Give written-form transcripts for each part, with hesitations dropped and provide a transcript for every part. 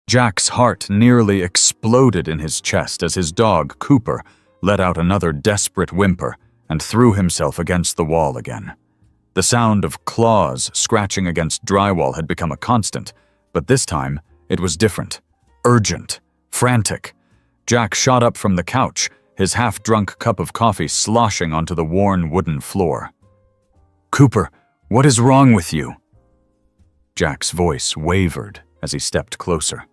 Jack's heart nearly exploded in his chest as his dog, Cooper, let out another desperate whimper and threw himself against the wall again. The sound of claws scratching against drywall had become a constant, but this time it was different, urgent, frantic. Jack shot up from the couch, his half-drunk cup of coffee sloshing onto the worn wooden floor. "Cooper, what is wrong with you?" Jack's voice wavered as he stepped closer.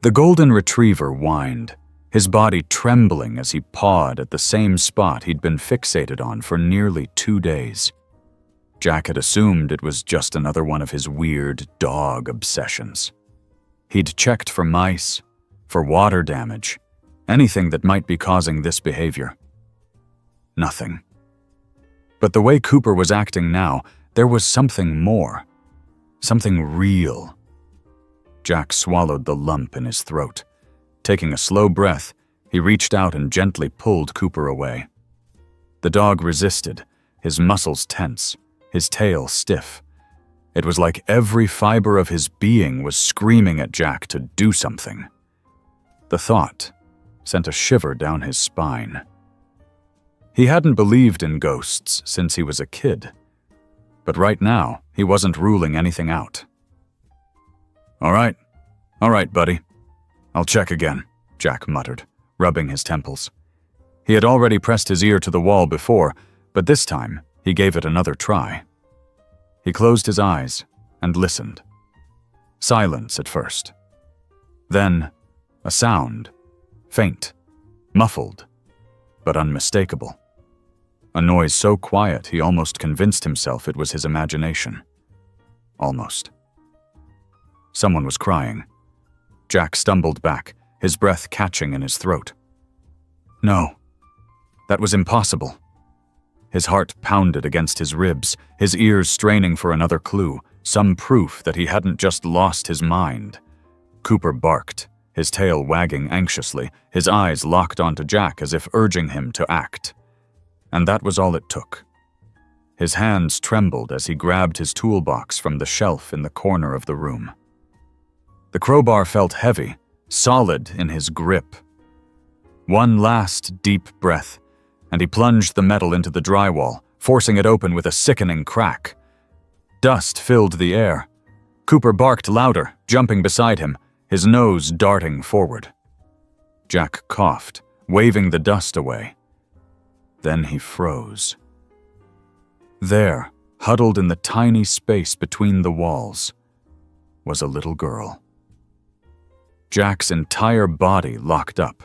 The golden retriever whined, his body trembling as he pawed at the same spot he'd been fixated on for nearly 2 days. Jack had assumed it was just another one of his weird dog obsessions. He'd checked for mice, for water damage, anything that might be causing this behavior. Nothing. But the way Cooper was acting now, there was something more. Something real. Jack swallowed the lump in his throat. Taking a slow breath, he reached out and gently pulled Cooper away. The dog resisted, his muscles tense, his tail stiff. It was like every fiber of his being was screaming at Jack to do something. The thought sent a shiver down his spine. He hadn't believed in ghosts since he was a kid, but right now he wasn't ruling anything out. All right, buddy. I'll check again," Jack muttered, rubbing his temples. He had already pressed his ear to the wall before, but this time he gave it another try. He closed his eyes and listened. Silence at first. Then a sound, faint, muffled, but unmistakable. A noise so quiet he almost convinced himself it was his imagination. Almost. Someone was crying. Jack stumbled back, his breath catching in his throat. No, that was impossible. His heart pounded against his ribs, his ears straining for another clue, some proof that he hadn't just lost his mind. Cooper barked, his tail wagging anxiously, his eyes locked onto Jack as if urging him to act. And that was all it took. His hands trembled as he grabbed his toolbox from the shelf in the corner of the room. The crowbar felt heavy, solid in his grip. One last deep breath, and he plunged the metal into the drywall, forcing it open with a sickening crack. Dust filled the air. Cooper barked louder, jumping beside him, his nose darting forward. Jack coughed, waving the dust away. Then he froze. There, huddled in the tiny space between the walls, was a little girl. Jack's entire body locked up.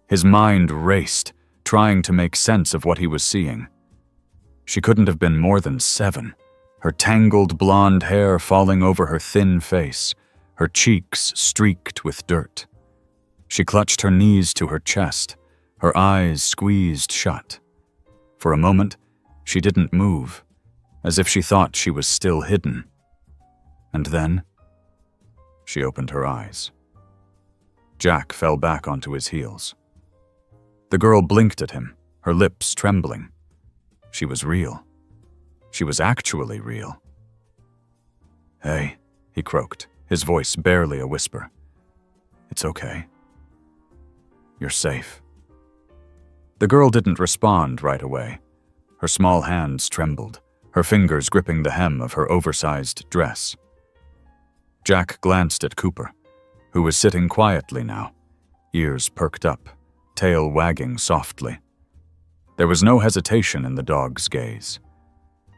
His mind raced, trying to make sense of what he was seeing. She couldn't have been more than 7, her tangled blonde hair falling over her thin face, her cheeks streaked with dirt. She clutched her knees to her chest, her eyes squeezed shut. For a moment, she didn't move, as if she thought she was still hidden. And then, she opened her eyes. Jack fell back onto his heels. The girl blinked at him, her lips trembling. She was real. She was actually real. "Hey," he croaked, his voice barely a whisper. "It's okay. You're safe." The girl didn't respond right away. Her small hands trembled, her fingers gripping the hem of her oversized dress. Jack glanced at Cooper, who was sitting quietly now, ears perked up, tail wagging softly. There was no hesitation in the dog's gaze,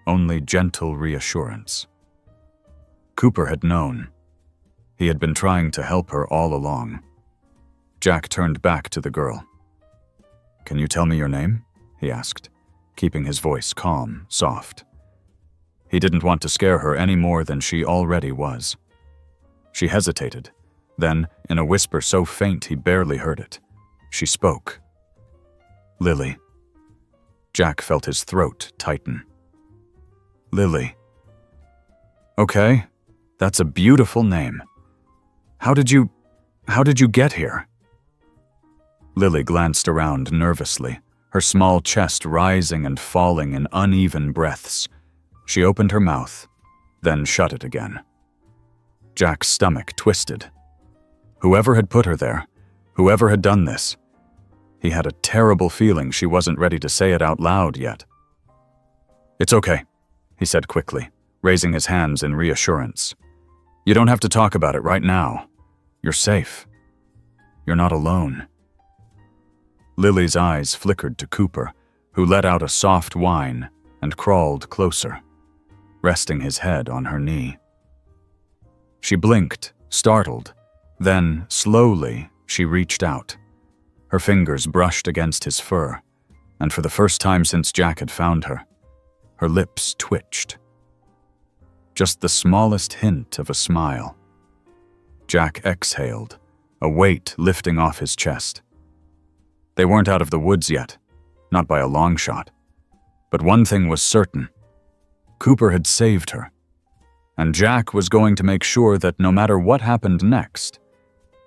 only gentle reassurance. Cooper had known. He had been trying to help her all along. Jack turned back to the girl. "Can you tell me your name?" he asked, keeping his voice calm, soft. He didn't want to scare her any more than she already was. She hesitated. Then, in a whisper so faint he barely heard it, she spoke. "Lily." Jack felt his throat tighten. "Lily. Okay, that's a beautiful name. How did you get here?" Lily glanced around nervously, her small chest rising and falling in uneven breaths. She opened her mouth, then shut it again. Jack's stomach twisted. Whoever had put her there, whoever had done this, he had a terrible feeling she wasn't ready to say it out loud yet. "It's okay," he said quickly, raising his hands in reassurance. "You don't have to talk about it right now. You're safe. You're not alone." Lily's eyes flickered to Cooper, who let out a soft whine and crawled closer, resting his head on her knee. She blinked, startled. Then, slowly, she reached out. Her fingers brushed against his fur, and for the first time since Jack had found her, her lips twitched. Just the smallest hint of a smile. Jack exhaled, a weight lifting off his chest. They weren't out of the woods yet, not by a long shot. But one thing was certain. Cooper had saved her, and Jack was going to make sure that no matter what happened next,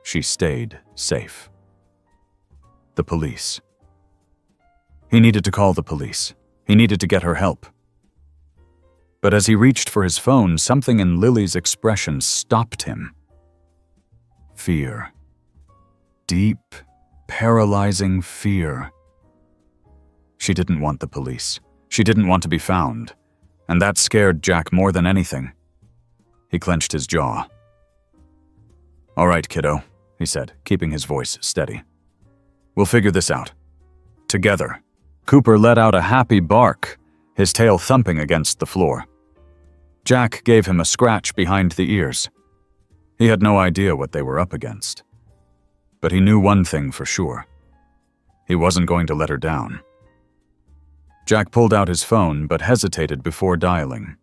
she stayed safe. The police. He needed to call the police. He needed to get her help. But as he reached for his phone, something in Lily's expression stopped him. Fear. Deep, paralyzing fear. She didn't want the police. She didn't want to be found, and that scared Jack more than anything. He clenched his jaw. "All right, kiddo," he said, keeping his voice steady. "We'll figure this out. Together." Cooper let out a happy bark, his tail thumping against the floor. Jack gave him a scratch behind the ears. He had no idea what they were up against. But he knew one thing for sure. He wasn't going to let her down. Jack pulled out his phone but hesitated before dialing.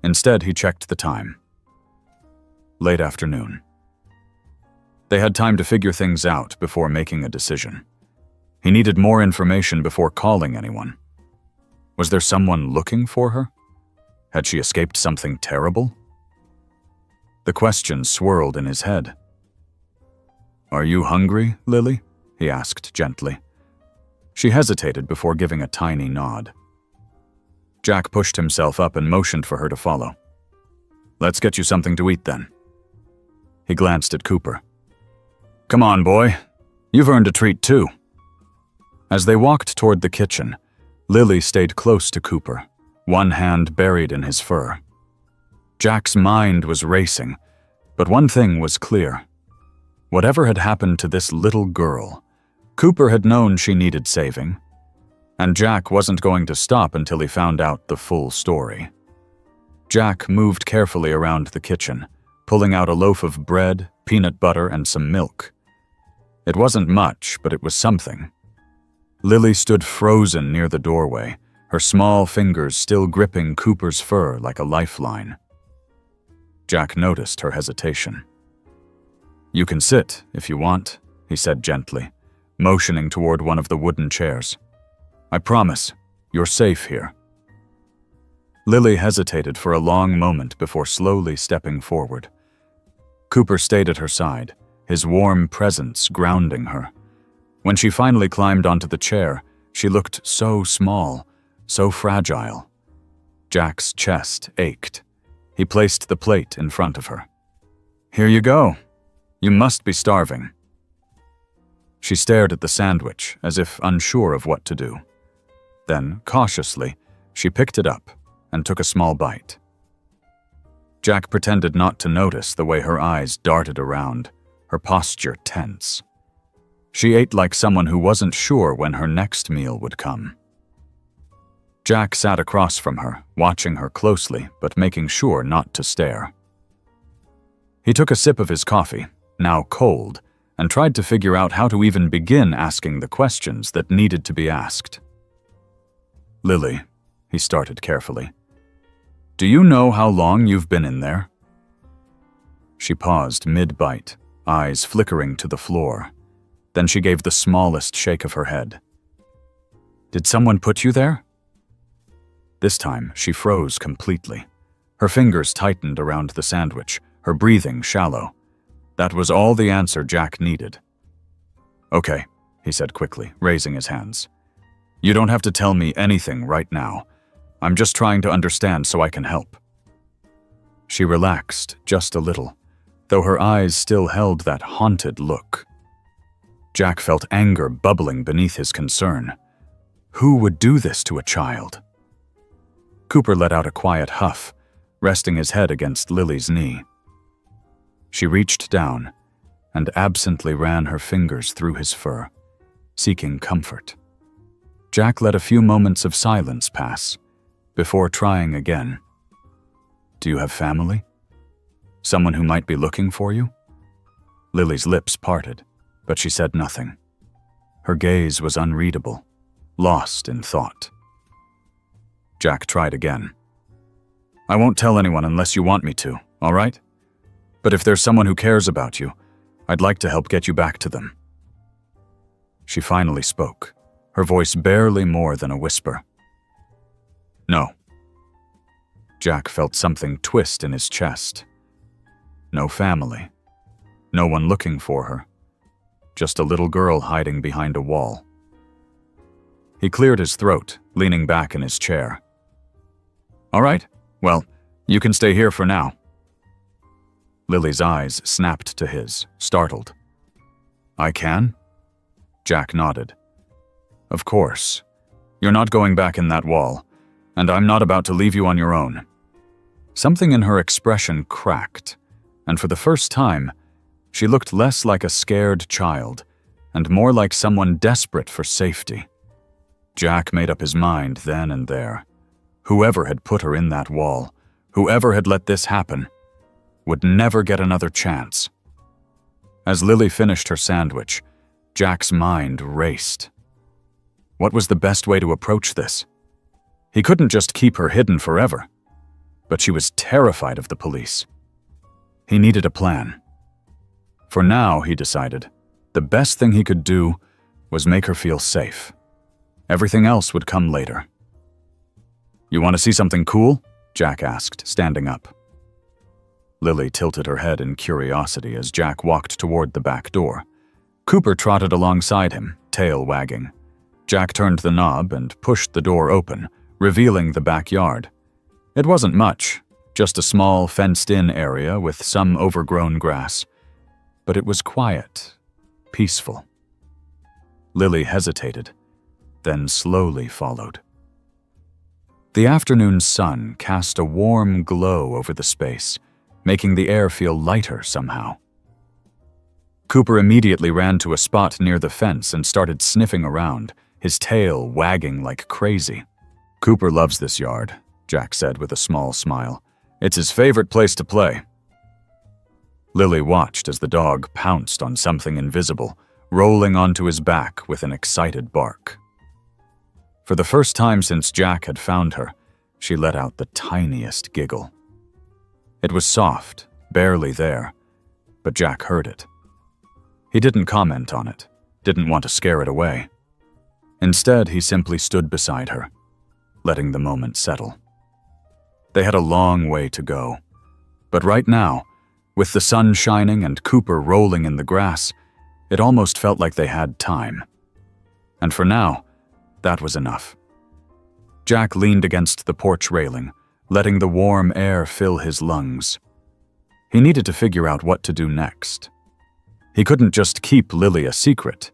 Instead, he checked the time. Late afternoon. They had time to figure things out before making a decision. He needed more information before calling anyone. Was there someone looking for her? Had she escaped something terrible? The question swirled in his head. "Are you hungry, Lily?" he asked gently. She hesitated before giving a tiny nod. Jack pushed himself up and motioned for her to follow. "Let's get you something to eat then." He glanced at Cooper. "Come on, boy. You've earned a treat too." As they walked toward the kitchen, Lily stayed close to Cooper, one hand buried in his fur. Jack's mind was racing, but one thing was clear. Whatever had happened to this little girl, Cooper had known she needed saving, and Jack wasn't going to stop until he found out the full story. Jack moved carefully around the kitchen, pulling out a loaf of bread, peanut butter, and some milk. It wasn't much, but it was something. Lily stood frozen near the doorway, her small fingers still gripping Cooper's fur like a lifeline. Jack noticed her hesitation. "You can sit, if you want," he said gently, motioning toward one of the wooden chairs. "I promise, you're safe here." Lily hesitated for a long moment before slowly stepping forward. Cooper stayed at her side, his warm presence grounding her. When she finally climbed onto the chair, she looked so small, so fragile. Jack's chest ached. He placed the plate in front of her. "Here you go. You must be starving." She stared at the sandwich, as if unsure of what to do. Then, cautiously, she picked it up and took a small bite. Jack pretended not to notice the way her eyes darted around, her posture tense. She ate like someone who wasn't sure when her next meal would come. Jack sat across from her, watching her closely, but making sure not to stare. He took a sip of his coffee, now cold, and tried to figure out how to even begin asking the questions that needed to be asked. "Lily," he started carefully, "do you know how long you've been in there?" She paused mid-bite, eyes flickering to the floor. Then she gave the smallest shake of her head. "Did someone put you there?" This time, she froze completely. Her fingers tightened around the sandwich, her breathing shallow. That was all the answer Jack needed. "Okay," he said quickly, raising his hands. "You don't have to tell me anything right now. I'm just trying to understand so I can help." She relaxed just a little, though her eyes still held that haunted look. Jack felt anger bubbling beneath his concern. Who would do this to a child? Cooper let out a quiet huff, resting his head against Lily's knee. She reached down and absently ran her fingers through his fur, seeking comfort. Jack let a few moments of silence pass before trying again. Do you have family? Someone who might be looking for you? Lily's lips parted, but she said nothing. Her gaze was unreadable, lost in thought. Jack tried again. I won't tell anyone unless you want me to, all right? But if there's someone who cares about you, I'd like to help get you back to them. She finally spoke, her voice barely more than a whisper. No. Jack felt something twist in his chest. No family. No one looking for her. Just a little girl hiding behind a wall. He cleared his throat, leaning back in his chair. All right, well, you can stay here for now. Lily's eyes snapped to his, startled. I can? Jack nodded. Of course. You're not going back in that wall, and I'm not about to leave you on your own. Something in her expression cracked, and for the first time, she looked less like a scared child and more like someone desperate for safety. Jack made up his mind then and there. Whoever had put her in that wall, whoever had let this happen, would never get another chance. As Lily finished her sandwich, Jack's mind raced. What was the best way to approach this? He couldn't just keep her hidden forever, but she was terrified of the police. He needed a plan. For now, he decided, the best thing he could do was make her feel safe. Everything else would come later. You want to see something cool? Jack asked, standing up. Lily tilted her head in curiosity as Jack walked toward the back door. Cooper trotted alongside him, tail wagging. Jack turned the knob and pushed the door open, revealing the backyard. It wasn't much, just a small fenced-in area with some overgrown grass. But it was quiet, peaceful. Lily hesitated, then slowly followed. The afternoon sun cast a warm glow over the space, making the air feel lighter somehow. Cooper immediately ran to a spot near the fence and started sniffing around, his tail wagging like crazy. Cooper loves this yard, Jack said with a small smile. It's his favorite place to play. Lily watched as the dog pounced on something invisible, rolling onto his back with an excited bark. For the first time since Jack had found her, she let out the tiniest giggle. It was soft, barely there, but Jack heard it. He didn't comment on it, didn't want to scare it away. Instead, he simply stood beside her, letting the moment settle. They had a long way to go, but right now, with the sun shining and Cooper rolling in the grass, it almost felt like they had time. And for now, that was enough. Jack leaned against the porch railing, letting the warm air fill his lungs. He needed to figure out what to do next. He couldn't just keep Lily a secret,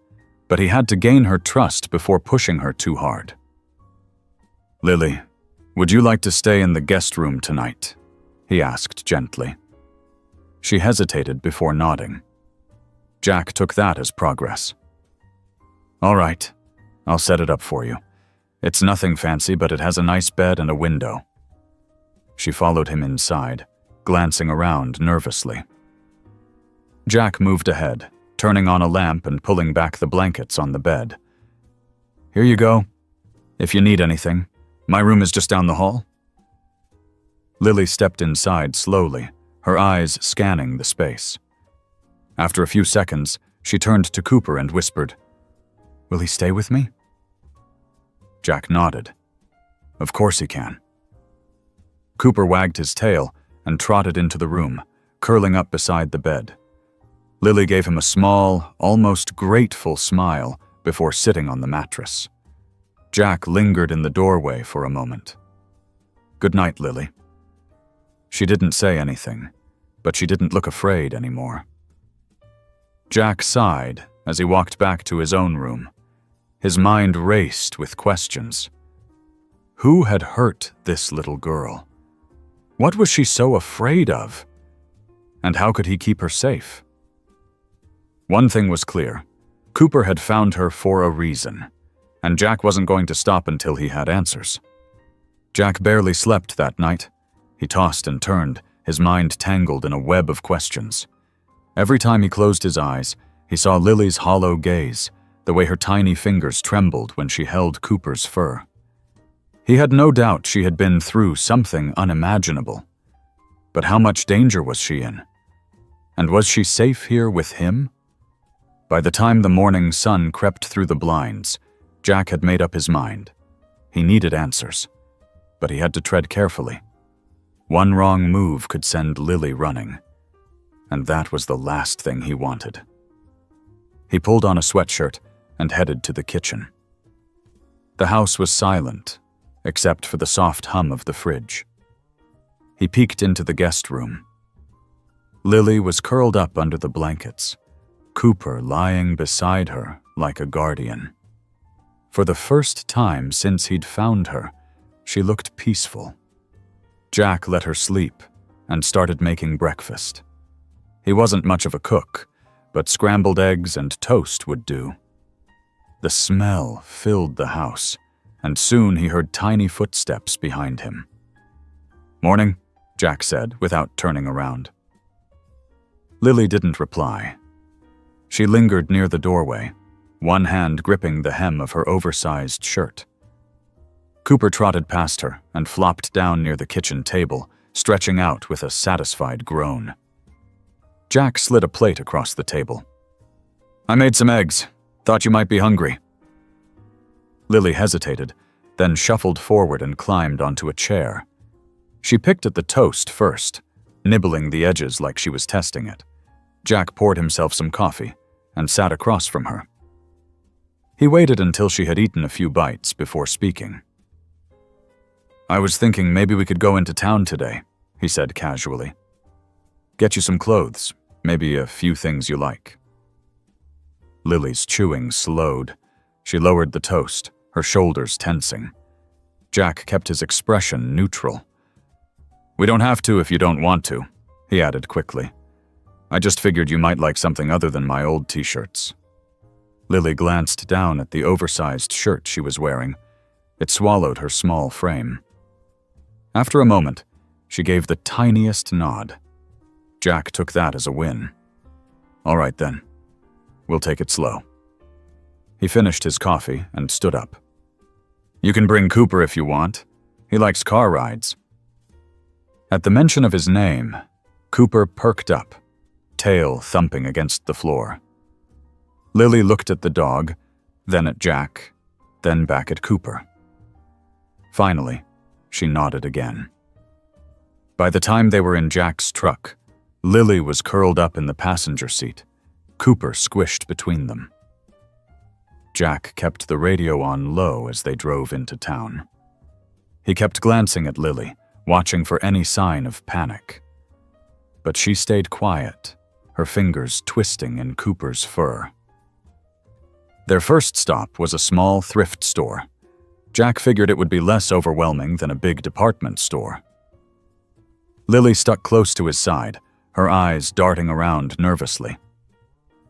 but he had to gain her trust before pushing her too hard. Lily, would you like to stay in the guest room tonight? He asked gently. She hesitated before nodding. Jack took that as progress. All right, I'll set it up for you. It's nothing fancy, but it has a nice bed and a window. She followed him inside, glancing around nervously. Jack moved ahead, turning on a lamp and pulling back the blankets on the bed. Here you go. If you need anything, my room is just down the hall. Lily stepped inside slowly, her eyes scanning the space. After a few seconds, she turned to Cooper and whispered, "Will he stay with me?" Jack nodded. Of course he can. Cooper wagged his tail and trotted into the room, curling up beside the bed. Lily gave him a small, almost grateful smile before sitting on the mattress. Jack lingered in the doorway for a moment. Good night, Lily. She didn't say anything, but she didn't look afraid anymore. Jack sighed as he walked back to his own room. His mind raced with questions. Who had hurt this little girl? What was she so afraid of? And how could he keep her safe? One thing was clear. Cooper had found her for a reason, and Jack wasn't going to stop until he had answers. Jack barely slept that night. He tossed and turned, his mind tangled in a web of questions. Every time he closed his eyes, he saw Lily's hollow gaze, the way her tiny fingers trembled when she held Cooper's fur. He had no doubt she had been through something unimaginable. But how much danger was she in? And was she safe here with him? By the time the morning sun crept through the blinds, Jack had made up his mind. He needed answers, but he had to tread carefully. One wrong move could send Lily running, and that was the last thing he wanted. He pulled on a sweatshirt and headed to the kitchen. The house was silent, except for the soft hum of the fridge. He peeked into the guest room. Lily was curled up under the blankets, Cooper lying beside her like a guardian. For the first time since he'd found her, she looked peaceful. Jack let her sleep and started making breakfast. He wasn't much of a cook, but scrambled eggs and toast would do. The smell filled the house, and soon he heard tiny footsteps behind him. "Morning," Jack said without turning around. Lily didn't reply. She lingered near the doorway, one hand gripping the hem of her oversized shirt. Cooper trotted past her and flopped down near the kitchen table, stretching out with a satisfied groan. Jack slid a plate across the table. "I made some eggs. Thought you might be hungry." Lily hesitated, then shuffled forward and climbed onto a chair. She picked at the toast first, nibbling the edges like she was testing it. Jack poured himself some coffee and sat across from her. He waited until she had eaten a few bites before speaking. "I was thinking maybe we could go into town today," he said casually. "Get you some clothes, maybe a few things you like." Lily's chewing slowed. She lowered the toast, her shoulders tensing. Jack kept his expression neutral. "We don't have to if you don't want to," he added quickly. "I just figured you might like something other than my old t-shirts." Lily glanced down at the oversized shirt she was wearing. It swallowed her small frame. After a moment, she gave the tiniest nod. Jack took that as a win. "All right then. We'll take it slow." He finished his coffee and stood up. "You can bring Cooper if you want. He likes car rides." At the mention of his name, Cooper perked up, tail thumping against the floor. Lily looked at the dog, then at Jack, then back at Cooper. Finally, she nodded again. By the time they were in Jack's truck, Lily was curled up in the passenger seat, Cooper squished between them. Jack kept the radio on low as they drove into town. He kept glancing at Lily, watching for any sign of panic. But she stayed quiet, her fingers twisting in Cooper's fur. Their first stop was a small thrift store. Jack figured it would be less overwhelming than a big department store. Lily stuck close to his side, her eyes darting around nervously.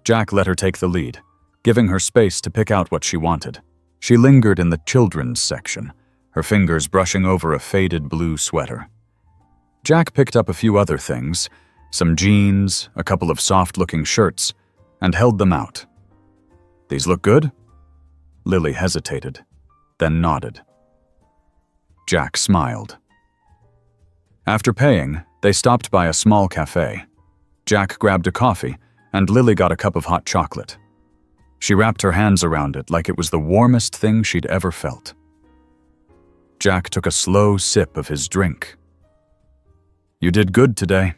Jack let her take the lead, giving her space to pick out what she wanted. She lingered in the children's section, her fingers brushing over a faded blue sweater. Jack picked up a few other things, some jeans, a couple of soft-looking shirts, and held them out. "These look good?" Lily hesitated, then nodded. Jack smiled. After paying, they stopped by a small cafe. Jack grabbed a coffee, and Lily got a cup of hot chocolate. She wrapped her hands around it like it was the warmest thing she'd ever felt. Jack took a slow sip of his drink. "You did good today."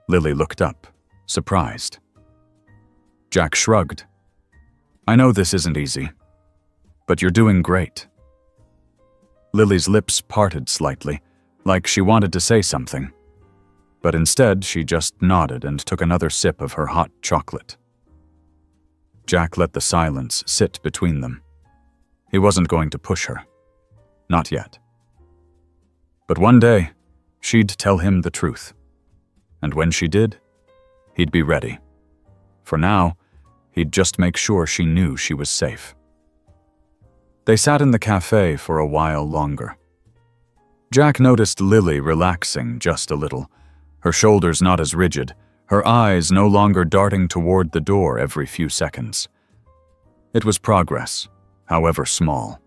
Lily looked up, surprised. Jack shrugged. "I know this isn't easy, but you're doing great." Lily's lips parted slightly, like she wanted to say something. but instead she just nodded and took another sip of her hot chocolate. Jack let the silence sit between them. He wasn't going to push her. Not yet. But one day, she'd tell him the truth. And when she did, he'd be ready. For now, he'd just make sure she knew she was safe. They sat in the cafe for a while longer. Jack noticed Lily relaxing just a little, her shoulders not as rigid, her eyes no longer darting toward the door every few seconds. It was progress, however small.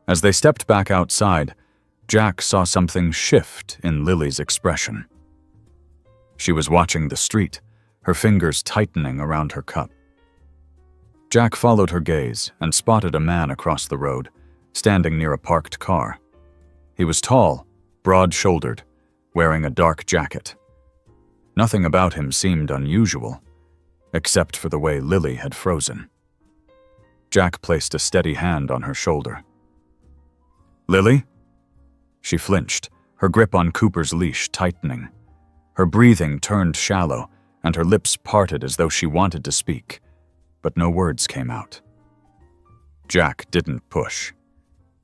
As they stepped back outside, Jack saw something shift in Lily's expression. She was watching the street, her fingers tightening around her cup. Jack followed her gaze and spotted a man across the road, standing near a parked car. He was tall, broad-shouldered, wearing a dark jacket. Nothing about him seemed unusual, except for the way Lily had frozen. Jack placed a steady hand on her shoulder. "Lily?" She flinched, her grip on Cooper's leash tightening. Her breathing turned shallow, and her lips parted as though she wanted to speak, but no words came out. Jack didn't push.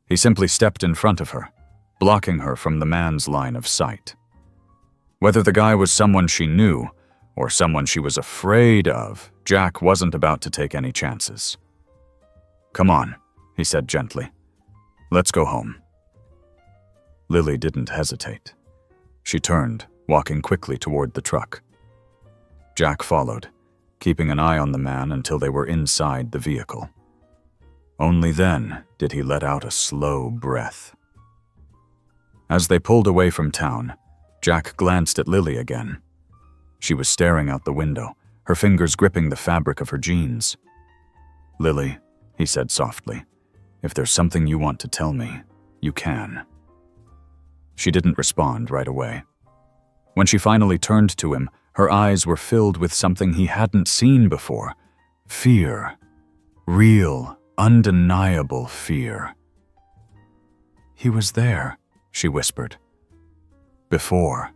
He simply stepped in front of her, blocking her from the man's line of sight. Whether the guy was someone she knew or someone she was afraid of, Jack wasn't about to take any chances. "Come on," he said gently. "Let's go home." Lily didn't hesitate. She turned, walking quickly toward the truck. Jack followed, keeping an eye on the man until they were inside the vehicle. Only then did he let out a slow breath. As they pulled away from town, Jack glanced at Lily again. She was staring out the window, her fingers gripping the fabric of her jeans. "Lily," he said softly, "if there's something you want to tell me, you can." She didn't respond right away. When she finally turned to him, her eyes were filled with something he hadn't seen before. Fear. Real, undeniable fear. "He was there," she whispered. "Before."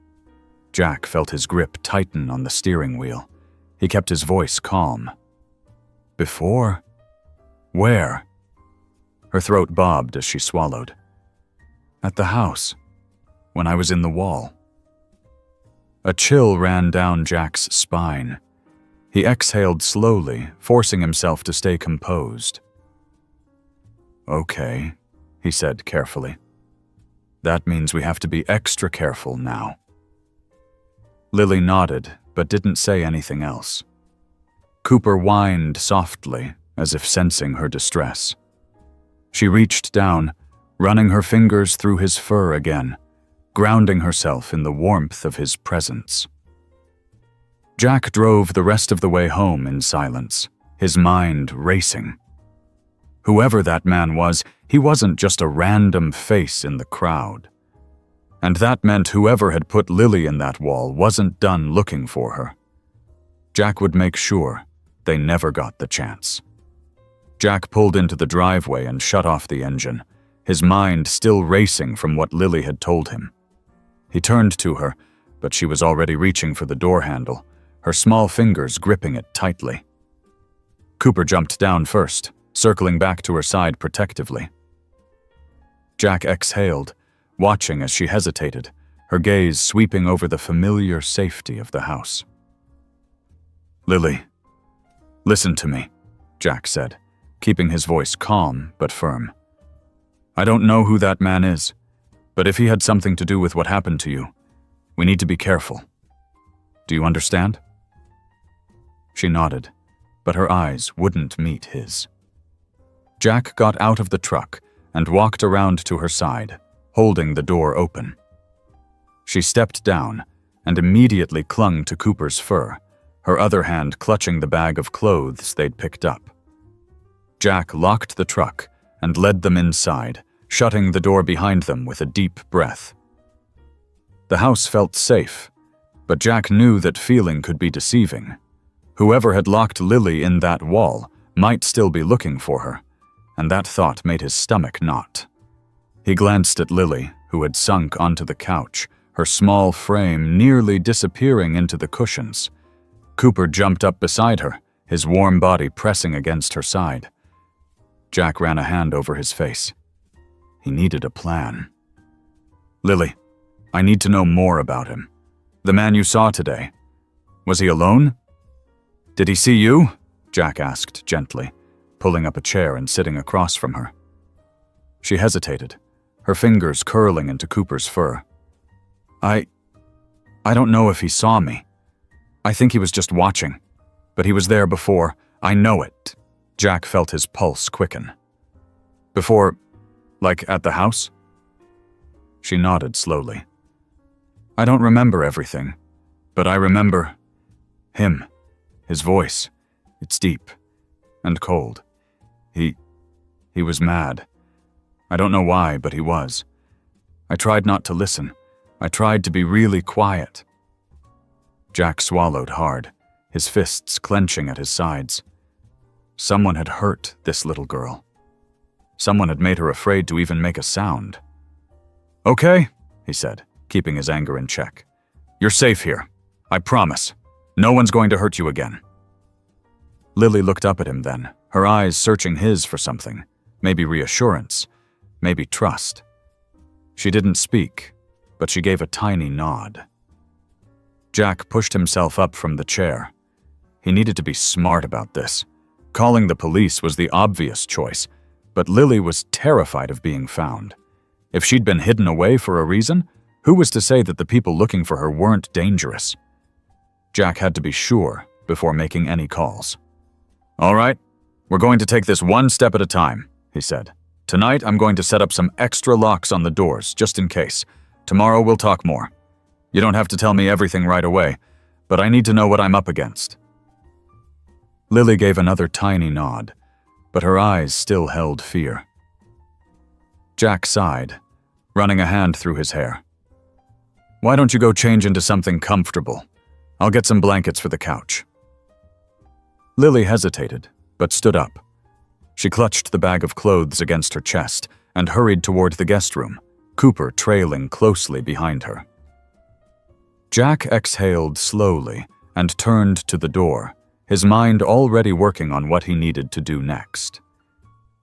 Jack felt his grip tighten on the steering wheel. He kept his voice calm. "Before? Where?" Her throat bobbed as she swallowed. "At the house, when I was in the wall." A chill ran down Jack's spine. He exhaled slowly, forcing himself to stay composed. "Okay," he said carefully. "That means we have to be extra careful now." Lily nodded, but didn't say anything else. Cooper whined softly, as if sensing her distress. She reached down, running her fingers through his fur again, grounding herself in the warmth of his presence. Jack drove the rest of the way home in silence, his mind racing. Whoever that man was, he wasn't just a random face in the crowd. And that meant whoever had put Lily in that wall wasn't done looking for her. Jack would make sure they never got the chance. Jack pulled into the driveway and shut off the engine, his mind still racing from what Lily had told him. He turned to her, but she was already reaching for the door handle, her small fingers gripping it tightly. Cooper jumped down first, circling back to her side protectively. Jack exhaled, watching as she hesitated, her gaze sweeping over the familiar safety of the house. "Lily, listen to me," Jack said, keeping his voice calm but firm. "I don't know who that man is, but if he had something to do with what happened to you, we need to be careful. Do you understand?" She nodded, but her eyes wouldn't meet his. Jack got out of the truck and walked around to her side, holding the door open. She stepped down and immediately clung to Cooper's fur, her other hand clutching the bag of clothes they'd picked up. Jack locked the truck and led them inside, shutting the door behind them with a deep breath. The house felt safe, but Jack knew that feeling could be deceiving. Whoever had locked Lily in that wall might still be looking for her, and that thought made his stomach knot. He glanced at Lily, who had sunk onto the couch, her small frame nearly disappearing into the cushions. Cooper jumped up beside her, his warm body pressing against her side. Jack ran a hand over his face. He needed a plan. "Lily, I need to know more about him. The man you saw today. Was he alone?" "Did he see you?" Jack asked gently, pulling up a chair and sitting across from her. She hesitated, her fingers curling into Cooper's fur. I don't know if he saw me. I think he was just watching. But he was there before. I know it." Jack felt his pulse quicken. "Before, like at the house?" She nodded slowly. "I don't remember everything, but I remember him, his voice. It's deep and cold. He was mad. I don't know why, but he was. I tried not to listen. I tried to be really quiet." Jack swallowed hard, his fists clenching at his sides. Someone had hurt this little girl. Someone had made her afraid to even make a sound. "Okay," he said, keeping his anger in check. "You're safe here. I promise. No one's going to hurt you again." Lily looked up at him then, her eyes searching his for something. Maybe reassurance, maybe trust. She didn't speak, but she gave a tiny nod. Jack pushed himself up from the chair. He needed to be smart about this. Calling the police was the obvious choice, but Lily was terrified of being found. If she'd been hidden away for a reason, who was to say that the people looking for her weren't dangerous? Jack had to be sure before making any calls. "All right, we're going to take this one step at a time," he said. "Tonight I'm going to set up some extra locks on the doors, just in case. Tomorrow we'll talk more. You don't have to tell me everything right away, but I need to know what I'm up against." Lily gave another tiny nod, but her eyes still held fear. Jack sighed, running a hand through his hair. "Why don't you go change into something comfortable? I'll get some blankets for the couch." Lily hesitated, but stood up. She clutched the bag of clothes against her chest and hurried toward the guest room, Cooper trailing closely behind her. Jack exhaled slowly and turned to the door, his mind already working on what he needed to do next.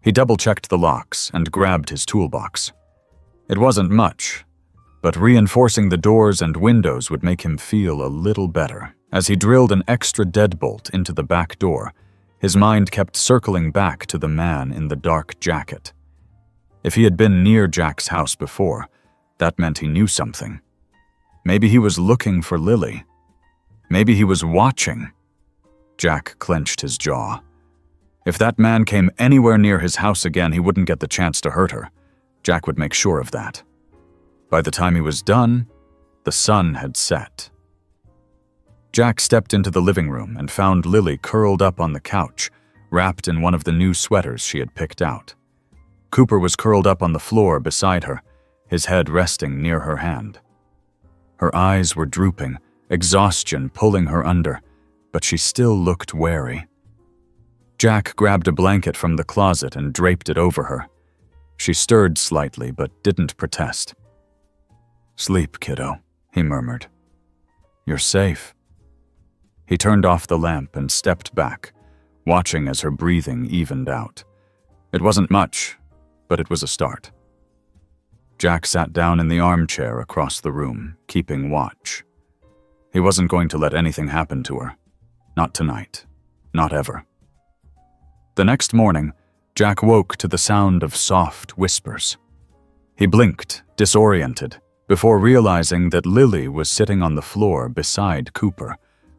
He double-checked the locks and grabbed his toolbox. It wasn't much, but reinforcing the doors and windows would make him feel a little better. As he drilled an extra deadbolt into the back door, his mind kept circling back to the man in the dark jacket. If he had been near Jack's house before, that meant he knew something. Maybe he was looking for Lily. Maybe he was watching. Jack clenched his jaw. If that man came anywhere near his house again, he wouldn't get the chance to hurt her. Jack would make sure of that. By the time he was done, the sun had set. Jack stepped into the living room and found Lily curled up on the couch, wrapped in one of the new sweaters she had picked out. Cooper was curled up on the floor beside her, his head resting near her hand. Her eyes were drooping, exhaustion pulling her under, but she still looked wary. Jack grabbed a blanket from the closet and draped it over her. She stirred slightly, but didn't protest. "Sleep, kiddo," he murmured. "You're safe." He turned off the lamp and stepped back, watching as her breathing evened out. It wasn't much, but it was a start. Jack sat down in the armchair across the room, keeping watch. He wasn't going to let anything happen to her. Not tonight. Not ever. The next morning, Jack woke to the sound of soft whispers. He blinked, disoriented, before realizing that Lily was sitting on the floor beside Cooper,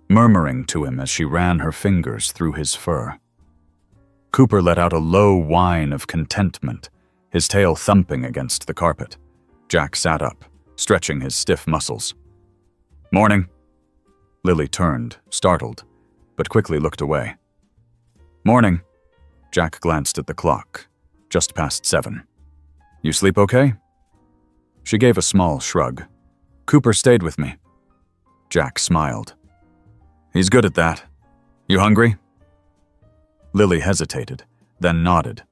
murmuring to him as she ran her fingers through his fur. Cooper let out a low whine of contentment, his tail thumping against the carpet. Jack sat up, stretching his stiff muscles. "Morning." Lily turned, startled, but quickly looked away. "Morning." Jack glanced at the clock. Just past 7. "You sleep okay?" She gave a small shrug. "Cooper stayed with me." Jack smiled. "He's good at that. You hungry?" Lily hesitated, then nodded.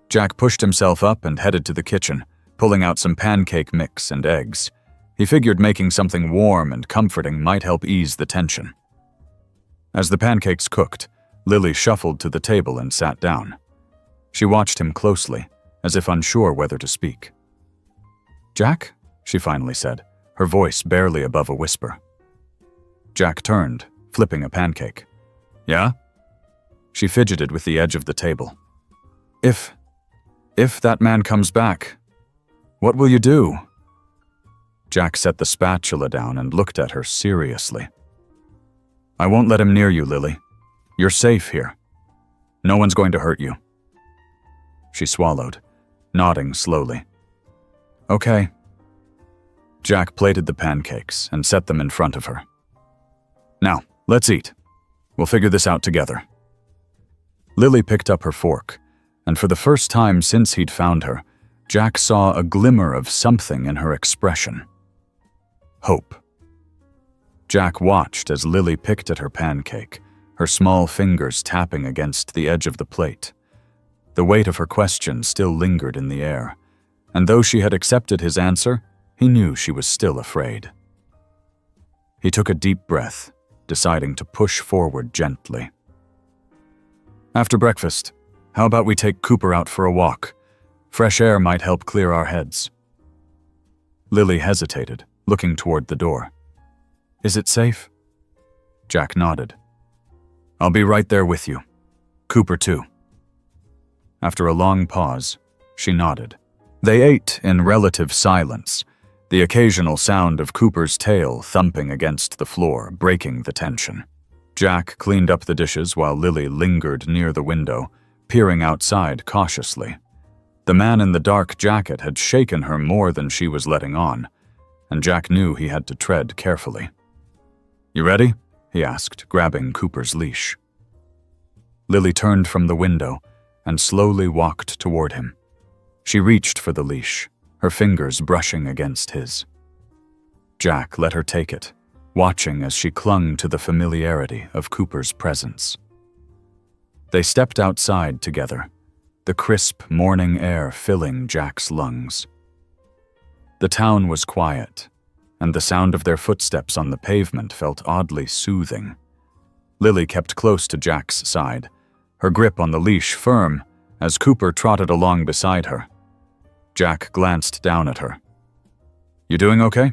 Jack pushed himself up and headed to the kitchen, pulling out some pancake mix and eggs. He figured making something warm and comforting might help ease the tension. As the pancakes cooked, Lily shuffled to the table and sat down. She watched him closely, as if unsure whether to speak. "Jack?" she finally said, her voice barely above a whisper. Jack turned, flipping a pancake. "Yeah?" She fidgeted with the edge of the table. If that man comes back, what will you do?" Jack set the spatula down and looked at her seriously. "I won't let him near you, Lily. You're safe here. No one's going to hurt you." She swallowed, nodding slowly. "Okay." Jack plated the pancakes and set them in front of her. "Now, let's eat. We'll figure this out together." Lily picked up her fork, and for the first time since he'd found her, Jack saw a glimmer of something in her expression. Hope. Jack watched as Lily picked at her pancake, her small fingers tapping against the edge of the plate. The weight of her question still lingered in the air, and though she had accepted his answer, he knew she was still afraid. He took a deep breath, deciding to push forward gently. "After breakfast, how about we take Cooper out for a walk? Fresh air might help clear our heads." Lily hesitated, looking toward the door. "Is it safe?" Jack nodded. "I'll be right there with you. Cooper too." After a long pause, she nodded. They ate in relative silence, the occasional sound of Cooper's tail thumping against the floor, breaking the tension. Jack cleaned up the dishes while Lily lingered near the window, peering outside cautiously. The man in the dark jacket had shaken her more than she was letting on, and Jack knew he had to tread carefully. "You ready?" he asked, grabbing Cooper's leash. Lily turned from the window and slowly walked toward him. She reached for the leash, her fingers brushing against his. Jack let her take it, watching as she clung to the familiarity of Cooper's presence. They stepped outside together, the crisp morning air filling Jack's lungs. The town was quiet, and the sound of their footsteps on the pavement felt oddly soothing. Lily kept close to Jack's side, her grip on the leash firm as Cooper trotted along beside her. Jack glanced down at her. "You doing okay?"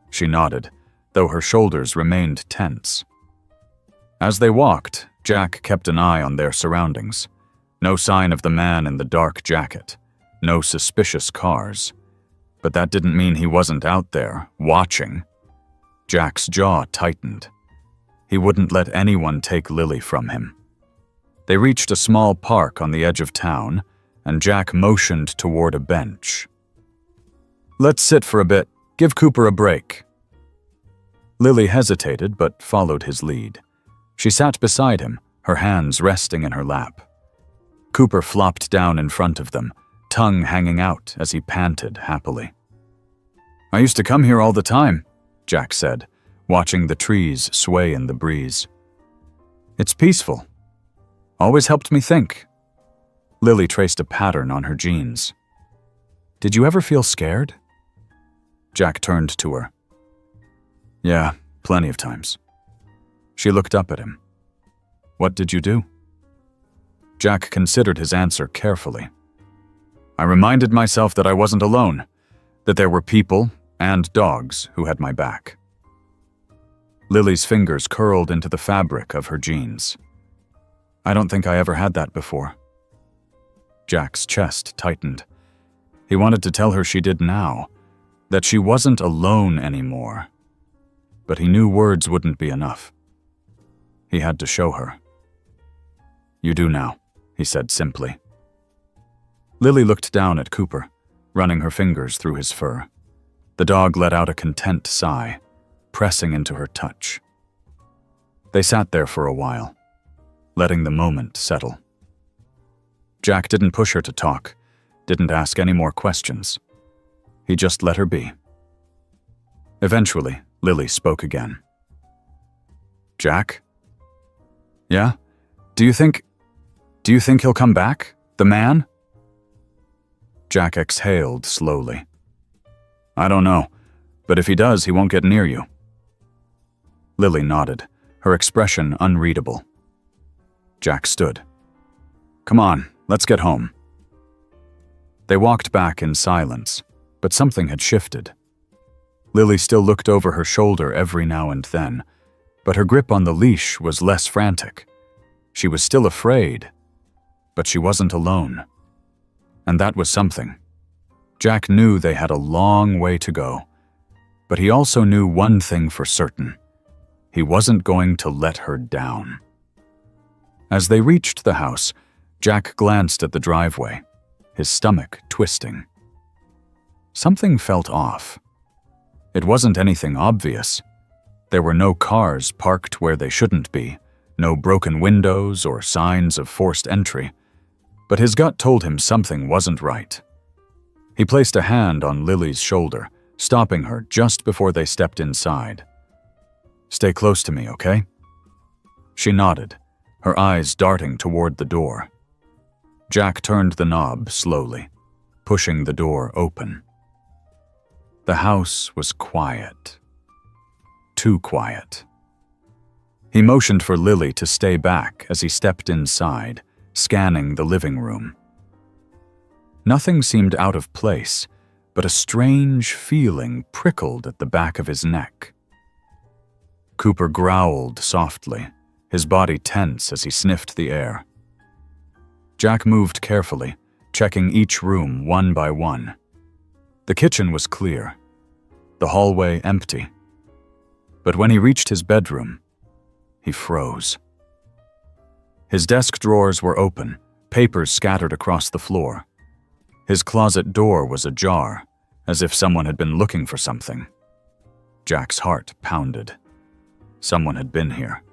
She nodded, though her shoulders remained tense. As they walked, Jack kept an eye on their surroundings. No sign of the man in the dark jacket, no suspicious cars. But that didn't mean he wasn't out there, watching. Jack's jaw tightened. He wouldn't let anyone take Lily from him. They reached a small park on the edge of town, and Jack motioned toward a bench. "Let's sit for a bit. Give Cooper a break." Lily hesitated but followed his lead. She sat beside him, her hands resting in her lap. Cooper flopped down in front of them, tongue hanging out as he panted happily. "I used to come here all the time," Jack said, watching the trees sway in the breeze. "It's peaceful. Always helped me think." Lily traced a pattern on her jeans. "Did you ever feel scared?" Jack turned to her. "Yeah, plenty of times." She looked up at him. "What did you do?" Jack considered his answer carefully. "I reminded myself that I wasn't alone, that there were people and dogs who had my back." Lily's fingers curled into the fabric of her jeans. "I don't think I ever had that before." Jack's chest tightened. He wanted to tell her she did now, that she wasn't alone anymore. But he knew words wouldn't be enough. He had to show her. "You do now," he said simply. Lily looked down at Cooper, running her fingers through his fur. The dog let out a content sigh, pressing into her touch. They sat there for a while, letting the moment settle. Jack didn't push her to talk, didn't ask any more questions. He just let her be. Eventually, Lily spoke again. "Jack?" "Yeah? Do you think he'll come back? The man?" Jack exhaled slowly. "I don't know. But if he does, he won't get near you." Lily nodded, her expression unreadable. Jack stood. "Come on, let's get home." They walked back in silence, but something had shifted. Lily still looked over her shoulder every now and then, but her grip on the leash was less frantic. She was still afraid, but she wasn't alone. And that was something. Jack knew they had a long way to go, but he also knew one thing for certain. He wasn't going to let her down. As they reached the house, Jack glanced at the driveway, his stomach twisting. Something felt off. It wasn't anything obvious. There were no cars parked where they shouldn't be, no broken windows or signs of forced entry, but his gut told him something wasn't right. He placed a hand on Lily's shoulder, stopping her just before they stepped inside. "Stay close to me, okay?" She nodded, her eyes darting toward the door. Jack turned the knob slowly, pushing the door open. The house was quiet. Too quiet. He motioned for Lily to stay back as he stepped inside, scanning the living room. Nothing seemed out of place, but a strange feeling prickled at the back of his neck. Cooper growled softly, his body tense as he sniffed the air. Jack moved carefully, checking each room one by one. The kitchen was clear, the hallway empty. But when he reached his bedroom, he froze. His desk drawers were open, papers scattered across the floor. His closet door was ajar, as if someone had been looking for something. Jack's heart pounded. Someone had been here.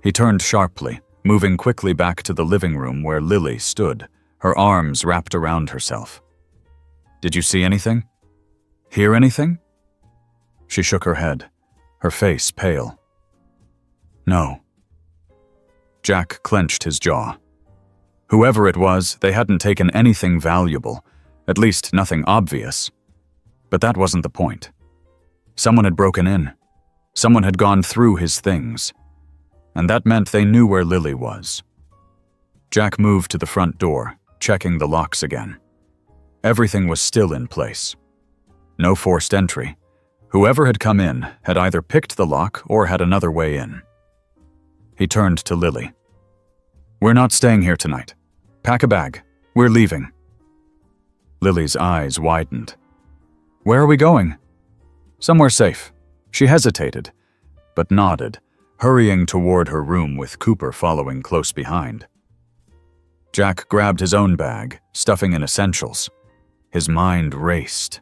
He turned sharply, moving quickly back to the living room where Lily stood, her arms wrapped around herself. "Did you see anything? Hear anything?" She shook her head, her face pale. "No." Jack clenched his jaw. Whoever it was, they hadn't taken anything valuable, at least nothing obvious. But that wasn't the point. Someone had broken in. Someone had gone through his things. And that meant they knew where Lily was. Jack moved to the front door, checking the locks again. Everything was still in place. No forced entry. Whoever had come in had either picked the lock or had another way in. He turned to Lily. "We're not staying here tonight. Pack a bag. We're leaving." Lily's eyes widened. "Where are we going?" "Somewhere safe." She hesitated, but nodded, hurrying toward her room with Cooper following close behind. Jack grabbed his own bag, stuffing in essentials. His mind raced.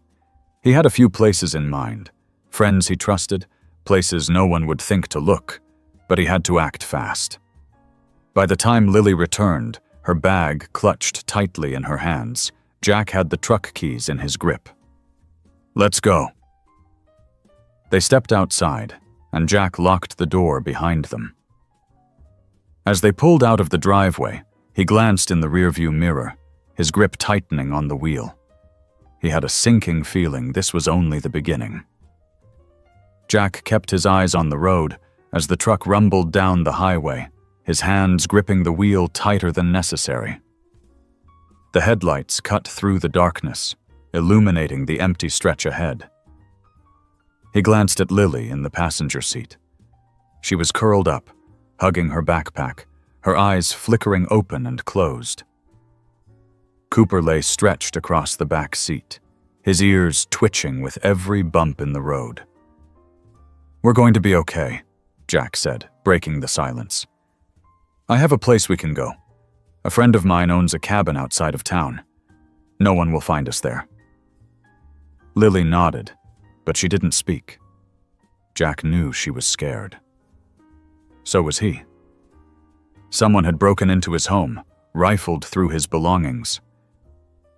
He had a few places in mind, friends he trusted, places no one would think to look, but he had to act fast. By the time Lily returned, her bag clutched tightly in her hands. Jack had the truck keys in his grip. "Let's go." They stepped outside, and Jack locked the door behind them. As they pulled out of the driveway, he glanced in the rearview mirror, his grip tightening on the wheel. He had a sinking feeling this was only the beginning. Jack kept his eyes on the road as the truck rumbled down the highway, his hands gripping the wheel tighter than necessary. The headlights cut through the darkness, illuminating the empty stretch ahead. He glanced at Lily in the passenger seat. She was curled up, hugging her backpack, her eyes flickering open and closed. Cooper lay stretched across the back seat, his ears twitching with every bump in the road. "We're going to be okay," Jack said, breaking the silence. "I have a place we can go. A friend of mine owns a cabin outside of town. No one will find us there." Lily nodded, but she didn't speak. Jack knew she was scared. So was he. Someone had broken into his home, rifled through his belongings.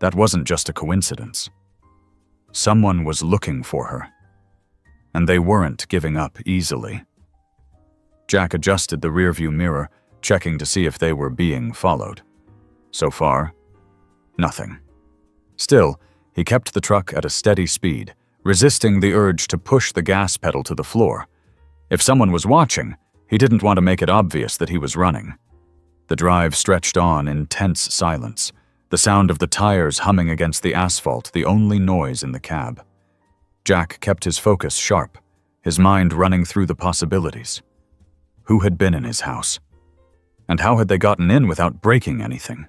That wasn't just a coincidence. Someone was looking for her, and they weren't giving up easily. Jack adjusted the rearview mirror, checking to see if they were being followed. So far, nothing. Still, he kept the truck at a steady speed, resisting the urge to push the gas pedal to the floor. If someone was watching, he didn't want to make it obvious that he was running. The drive stretched on in tense silence, the sound of the tires humming against the asphalt the only noise in the cab. Jack kept his focus sharp, his mind running through the possibilities. Who had been in his house? And how had they gotten in without breaking anything?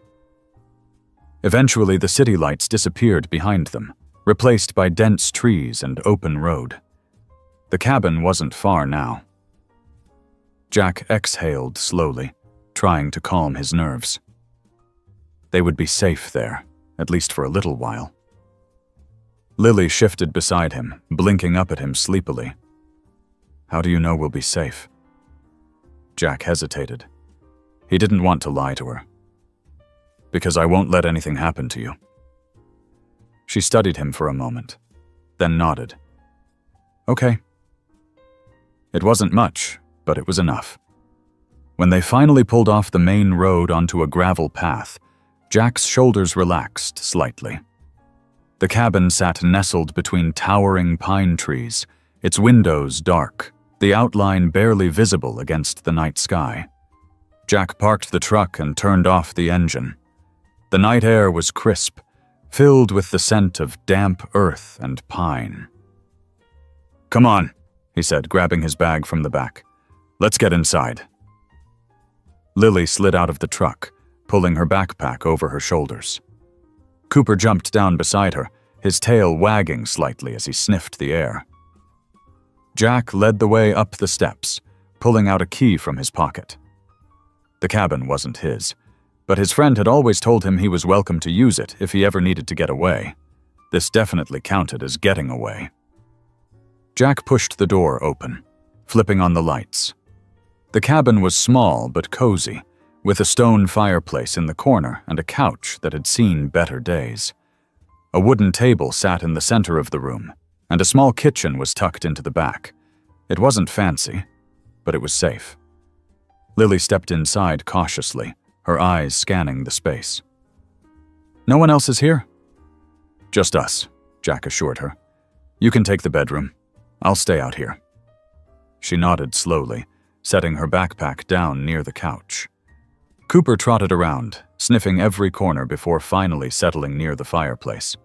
Eventually, the city lights disappeared behind them, replaced by dense trees and open road. The cabin wasn't far now. Jack exhaled slowly, trying to calm his nerves. They would be safe there, at least for a little while. Lily shifted beside him, blinking up at him sleepily. "How do you know we'll be safe?" Jack hesitated. He didn't want to lie to her. "Because I won't let anything happen to you." She studied him for a moment, then nodded. "Okay." It wasn't much, but it was enough. When they finally pulled off the main road onto a gravel path, Jack's shoulders relaxed slightly. The cabin sat nestled between towering pine trees, its windows dark, the outline barely visible against the night sky. Jack parked the truck and turned off the engine. The night air was crisp, filled with the scent of damp earth and pine. "Come on," he said, grabbing his bag from the back. "Let's get inside." Lily slid out of the truck, pulling her backpack over her shoulders. Cooper jumped down beside her, his tail wagging slightly as he sniffed the air. Jack led the way up the steps, pulling out a key from his pocket. The cabin wasn't his, but his friend had always told him he was welcome to use it if he ever needed to get away. This definitely counted as getting away. Jack pushed the door open, flipping on the lights. The cabin was small but cozy, with a stone fireplace in the corner and a couch that had seen better days. A wooden table sat in the center of the room, and a small kitchen was tucked into the back. It wasn't fancy, but it was safe. Lily stepped inside cautiously, her eyes scanning the space. "No one else is here?" "Just us," Jack assured her. "You can take the bedroom. I'll stay out here." She nodded slowly, setting her backpack down near the couch. Cooper trotted around, sniffing every corner before finally settling near the fireplace.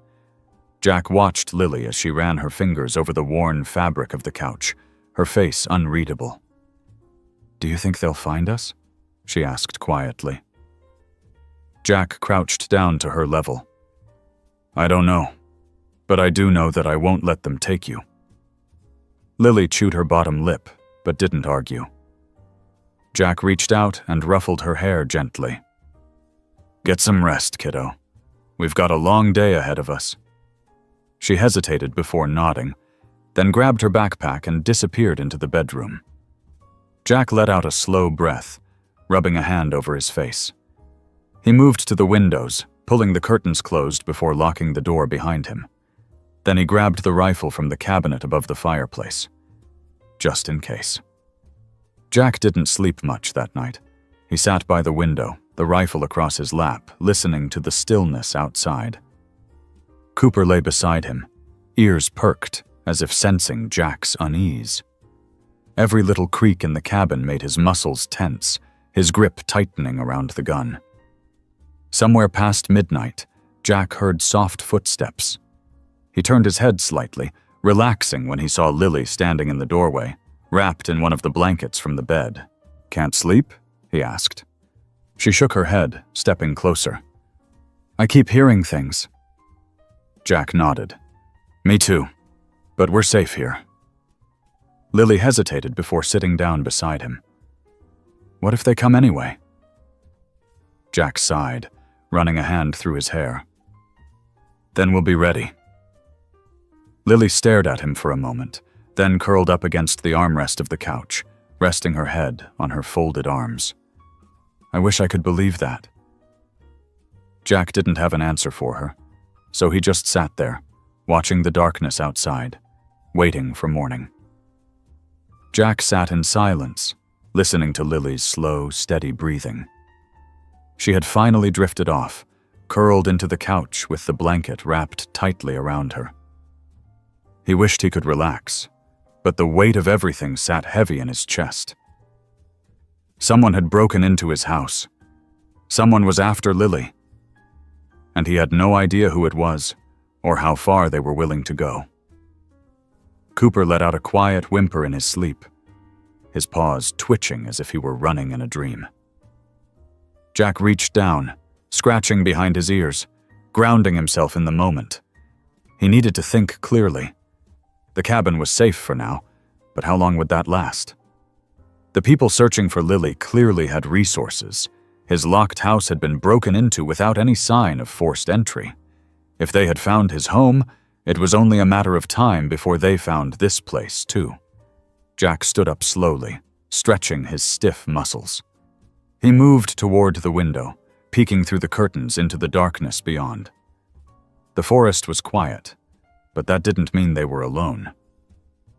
Jack watched Lily as she ran her fingers over the worn fabric of the couch, her face unreadable. "Do you think they'll find us?" she asked quietly. Jack crouched down to her level. "I don't know, but I do know that I won't let them take you." Lily chewed her bottom lip, but didn't argue. Jack reached out and ruffled her hair gently. "Get some rest, kiddo. We've got a long day ahead of us." She hesitated before nodding, then grabbed her backpack and disappeared into the bedroom. Jack let out a slow breath, rubbing a hand over his face. He moved to the windows, pulling the curtains closed before locking the door behind him. Then he grabbed the rifle from the cabinet above the fireplace, just in case. Jack didn't sleep much that night. He sat by the window, the rifle across his lap, listening to the stillness outside. Cooper lay beside him, ears perked, as if sensing Jack's unease. Every little creak in the cabin made his muscles tense, his grip tightening around the gun. Somewhere past midnight, Jack heard soft footsteps. He turned his head slightly, relaxing when he saw Lily standing in the doorway, wrapped in one of the blankets from the bed. "Can't sleep?" he asked. She shook her head, stepping closer. "I keep hearing things." Jack nodded. "Me too, but we're safe here." Lily hesitated before sitting down beside him. "What if they come anyway?" Jack sighed, running a hand through his hair. "Then we'll be ready." Lily stared at him for a moment, then curled up against the armrest of the couch, resting her head on her folded arms. "I wish I could believe that." Jack didn't have an answer for her, so he just sat there, watching the darkness outside, waiting for morning. Jack sat in silence, listening to Lily's slow, steady breathing. She had finally drifted off, curled into the couch with the blanket wrapped tightly around her. He wished he could relax, but the weight of everything sat heavy in his chest. Someone had broken into his house. Someone was after Lily. And he had no idea who it was, or how far they were willing to go. Cooper let out a quiet whimper in his sleep, his paws twitching as if he were running in a dream. Jack reached down, scratching behind his ears, grounding himself in the moment. He needed to think clearly. The cabin was safe for now, but how long would that last? The people searching for Lily clearly had resources. His locked house had been broken into without any sign of forced entry. If they had found his home, it was only a matter of time before they found this place, too. Jack stood up slowly, stretching his stiff muscles. He moved toward the window, peeking through the curtains into the darkness beyond. The forest was quiet, but that didn't mean they were alone.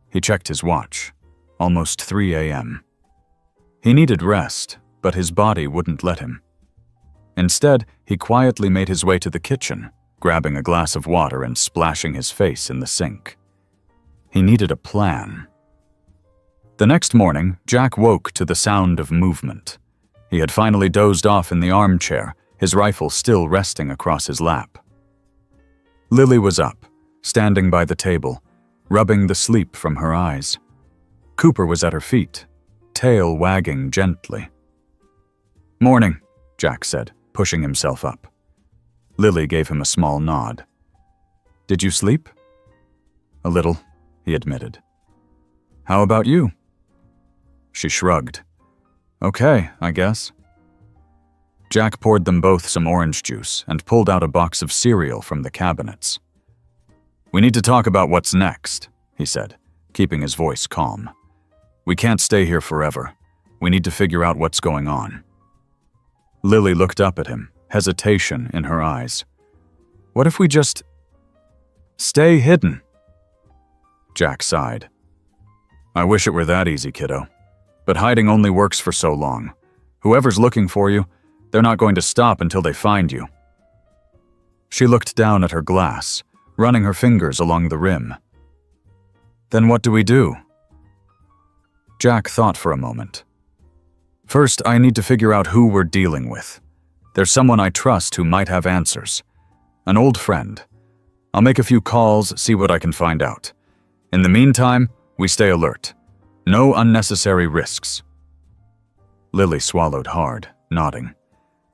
He checked his watch. Almost 3 a.m. He needed rest, but his body wouldn't let him. Instead, he quietly made his way to the kitchen, grabbing a glass of water and splashing his face in the sink. He needed a plan. The next morning, Jack woke to the sound of movement. He had finally dozed off in the armchair, his rifle still resting across his lap. Lily was up, standing by the table, rubbing the sleep from her eyes. Cooper was at her feet, tail wagging gently. "Morning," Jack said, pushing himself up. Lily gave him a small nod. "Did you sleep?" "A little," he admitted. "How about you?" She shrugged. "Okay, I guess." Jack poured them both some orange juice and pulled out a box of cereal from the cabinets. "We need to talk about what's next," he said, keeping his voice calm. "We can't stay here forever. We need to figure out what's going on." Lily looked up at him, hesitation in her eyes. "What if we just stay hidden?" Jack sighed. "I wish it were that easy, kiddo. But hiding only works for so long. Whoever's looking for you, they're not going to stop until they find you." She looked down at her glass, running her fingers along the rim. "Then what do we do?" Jack thought for a moment. "First, I need to figure out who we're dealing with. There's someone I trust who might have answers. An old friend. I'll make a few calls, see what I can find out. In the meantime, we stay alert. No unnecessary risks." Lily swallowed hard, nodding.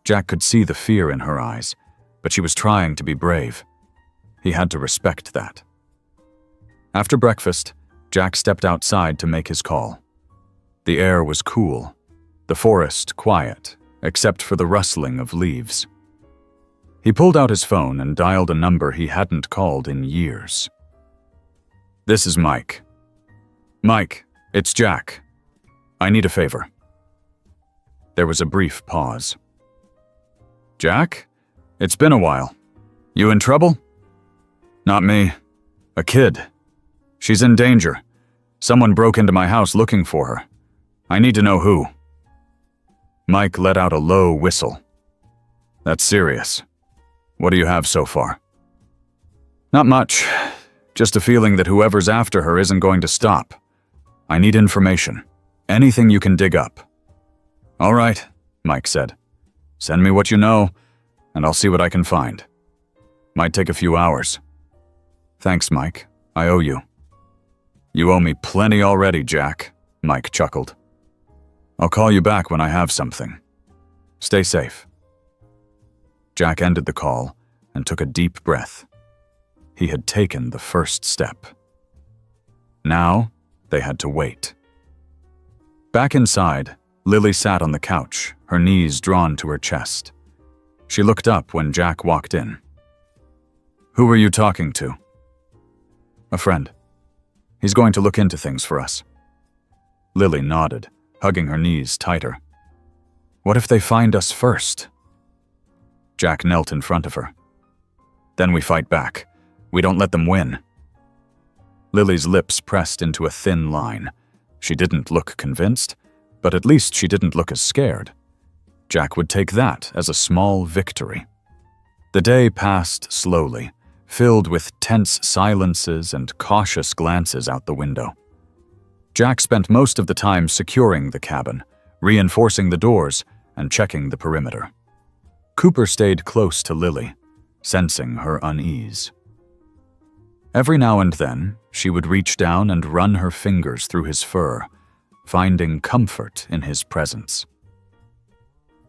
Jack could see the fear in her eyes, but she was trying to be brave. He had to respect that. After breakfast, Jack stepped outside to make his call. The air was cool, the forest quiet, except for the rustling of leaves. He pulled out his phone and dialed a number he hadn't called in years. "This is Mike." "Mike, it's Jack. I need a favor." There was a brief pause. "Jack? It's been a while. You in trouble?" "Not me. A kid. She's in danger. Someone broke into my house looking for her. I need to know who." Mike let out a low whistle. "That's serious. What do you have so far?" "Not much. Just a feeling that whoever's after her isn't going to stop. I need information. Anything you can dig up." "All right," Mike said. "Send me what you know, and I'll see what I can find. Might take a few hours." "Thanks, Mike. I owe you." "You owe me plenty already, Jack," Mike chuckled. "I'll call you back when I have something. Stay safe." Jack ended the call and took a deep breath. He had taken the first step. Now, they had to wait. Back inside, Lily sat on the couch, her knees drawn to her chest. She looked up when Jack walked in. "Who were you talking to?" "A friend. He's going to look into things for us." Lily nodded, hugging her knees tighter. "What if they find us first?" Jack knelt in front of her. "Then we fight back. We don't let them win." Lily's lips pressed into a thin line. She didn't look convinced, but at least she didn't look as scared. Jack would take that as a small victory. The day passed slowly, filled with tense silences and cautious glances out the window. Jack spent most of the time securing the cabin, reinforcing the doors, and checking the perimeter. Cooper stayed close to Lily, sensing her unease. Every now and then, she would reach down and run her fingers through his fur, finding comfort in his presence.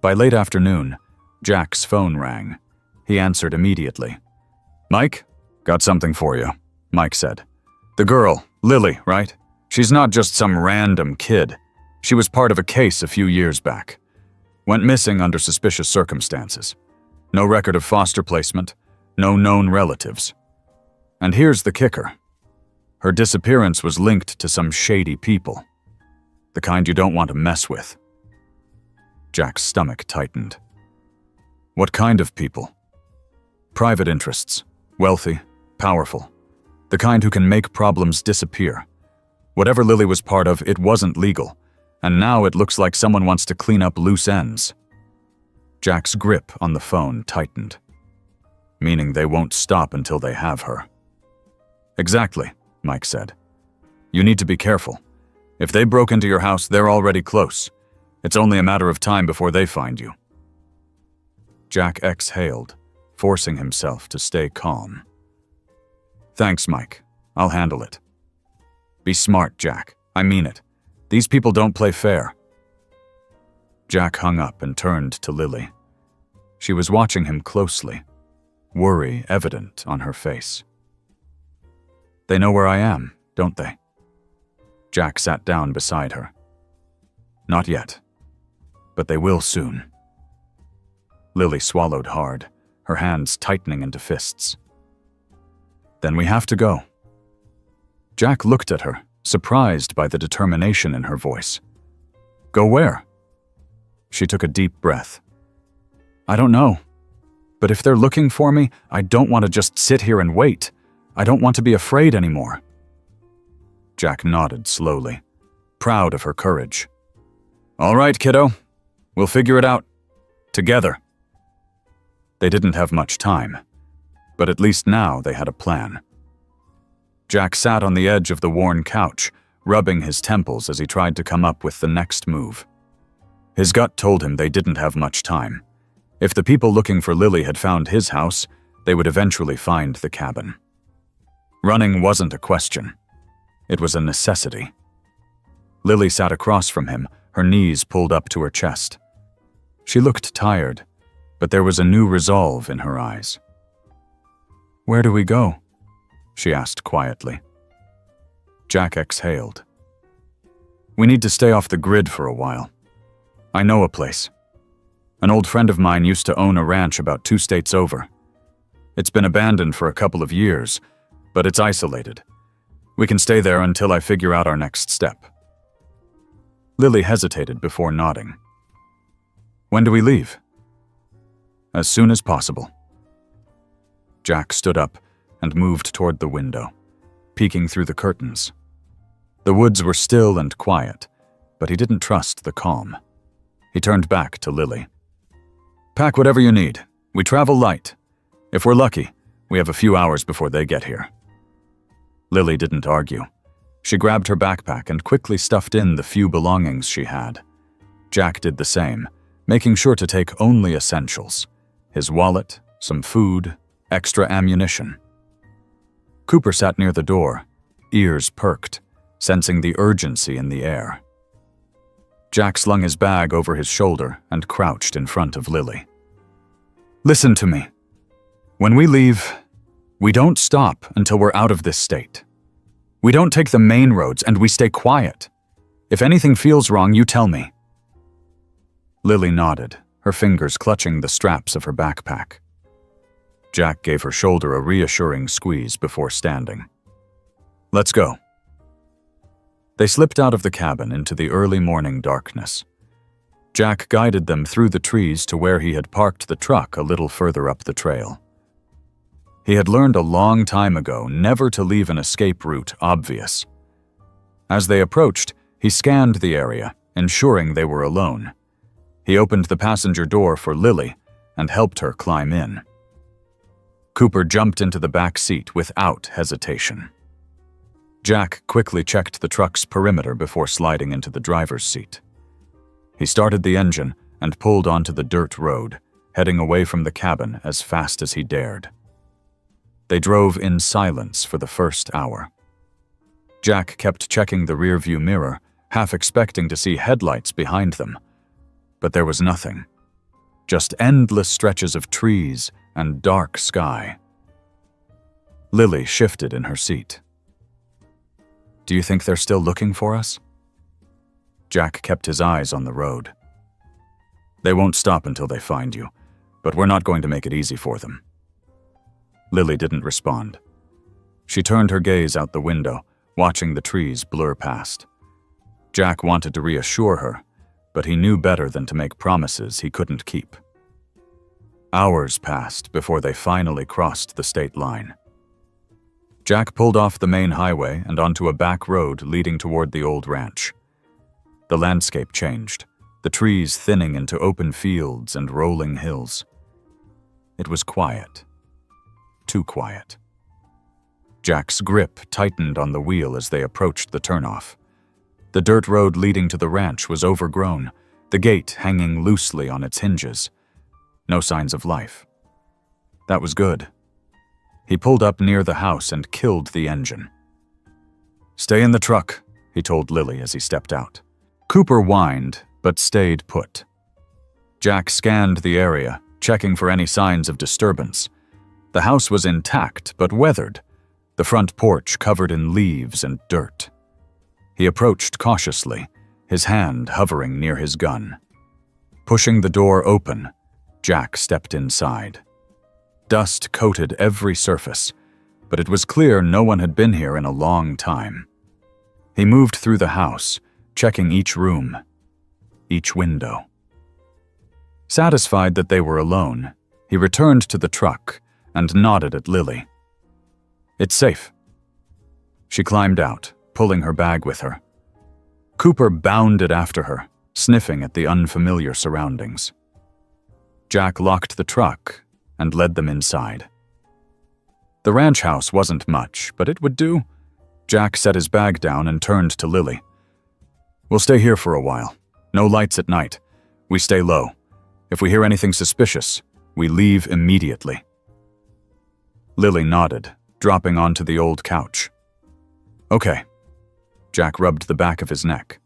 By late afternoon, Jack's phone rang. He answered immediately. "Mike? Got something for you," Mike said. "The girl, Lily, right? She's not just some random kid. She was part of a case a few years back. Went missing under suspicious circumstances. No record of foster placement, no known relatives. And here's the kicker. Her disappearance was linked to some shady people. The kind you don't want to mess with." Jack's stomach tightened. "What kind of people?" "Private interests. Wealthy, powerful. The kind who can make problems disappear. Whatever Lily was part of, it wasn't legal, and now it looks like someone wants to clean up loose ends." Jack's grip on the phone tightened. "Meaning they won't stop until they have her." "Exactly," Mike said. "You need to be careful. If they broke into your house, they're already close. It's only a matter of time before they find you." Jack exhaled, forcing himself to stay calm. "Thanks, Mike. I'll handle it." "Be smart, Jack. I mean it. These people don't play fair." Jack hung up and turned to Lily. She was watching him closely, worry evident on her face. "They know where I am, don't they?" Jack sat down beside her. "Not yet, but they will soon." Lily swallowed hard, her hands tightening into fists. "Then we have to go." Jack looked at her, surprised by the determination in her voice. "Go where?" She took a deep breath. "I don't know. But if they're looking for me, I don't want to just sit here and wait. I don't want to be afraid anymore." Jack nodded slowly, proud of her courage. "All right, kiddo. We'll figure it out. Together." They didn't have much time, but at least now they had a plan. Jack sat on the edge of the worn couch, rubbing his temples as he tried to come up with the next move. His gut told him they didn't have much time. If the people looking for Lily had found his house, they would eventually find the cabin. Running wasn't a question. It was a necessity. Lily sat across from him, her knees pulled up to her chest. She looked tired, but there was a new resolve in her eyes. "Where do we go?" she asked quietly. Jack exhaled. "We need to stay off the grid for a while. I know a place. An old friend of mine used to own a ranch about 2 states over. It's been abandoned for a couple of years, but it's isolated. We can stay there until I figure out our next step." Lily hesitated before nodding. "When do we leave?" "As soon as possible." Jack stood up and moved toward the window, peeking through the curtains. The woods were still and quiet, but he didn't trust the calm. He turned back to Lily. "Pack whatever you need. We travel light. If we're lucky, we have a few hours before they get here." Lily didn't argue. She grabbed her backpack and quickly stuffed in the few belongings she had. Jack did the same, making sure to take only essentials: his wallet, some food, extra ammunition. Cooper sat near the door, ears perked, sensing the urgency in the air. Jack slung his bag over his shoulder and crouched in front of Lily. "Listen to me. When we leave, we don't stop until we're out of this state. We don't take the main roads and we stay quiet. If anything feels wrong, you tell me." Lily nodded, her fingers clutching the straps of her backpack. Jack gave her shoulder a reassuring squeeze before standing. "Let's go." They slipped out of the cabin into the early morning darkness. Jack guided them through the trees to where he had parked the truck a little further up the trail. He had learned a long time ago never to leave an escape route obvious. As they approached, he scanned the area, ensuring they were alone. He opened the passenger door for Lily and helped her climb in. Cooper jumped into the back seat without hesitation. Jack quickly checked the truck's perimeter before sliding into the driver's seat. He started the engine and pulled onto the dirt road, heading away from the cabin as fast as he dared. They drove in silence for the first hour. Jack kept checking the rearview mirror, half expecting to see headlights behind them. But there was nothing. Just endless stretches of trees and dark sky. Lily shifted in her seat. "Do you think they're still looking for us?" Jack kept his eyes on the road. "They won't stop until they find you, but we're not going to make it easy for them." Lily didn't respond. She turned her gaze out the window, watching the trees blur past. Jack wanted to reassure her, but he knew better than to make promises he couldn't keep. Hours passed before they finally crossed the state line. Jack pulled off the main highway and onto a back road leading toward the old ranch. The landscape changed, the trees thinning into open fields and rolling hills. It was quiet. Too quiet. Jack's grip tightened on the wheel as they approached the turnoff. The dirt road leading to the ranch was overgrown, the gate hanging loosely on its hinges. No signs of life. That was good. He pulled up near the house and killed the engine. "Stay in the truck," he told Lily as he stepped out. Cooper whined, but stayed put. Jack scanned the area, checking for any signs of disturbance. The house was intact, but weathered, the front porch covered in leaves and dirt. He approached cautiously, his hand hovering near his gun. Pushing the door open, Jack stepped inside. Dust coated every surface, but it was clear no one had been here in a long time. He moved through the house, checking each room, each window. Satisfied that they were alone, he returned to the truck and nodded at Lily. "It's safe." She climbed out, pulling her bag with her. Cooper bounded after her, sniffing at the unfamiliar surroundings. Jack locked the truck and led them inside. The ranch house wasn't much, but it would do. Jack set his bag down and turned to Lily. "We'll stay here for a while. No lights at night. We stay low. If we hear anything suspicious, we leave immediately." Lily nodded, dropping onto the old couch. "Okay." Jack rubbed the back of his neck.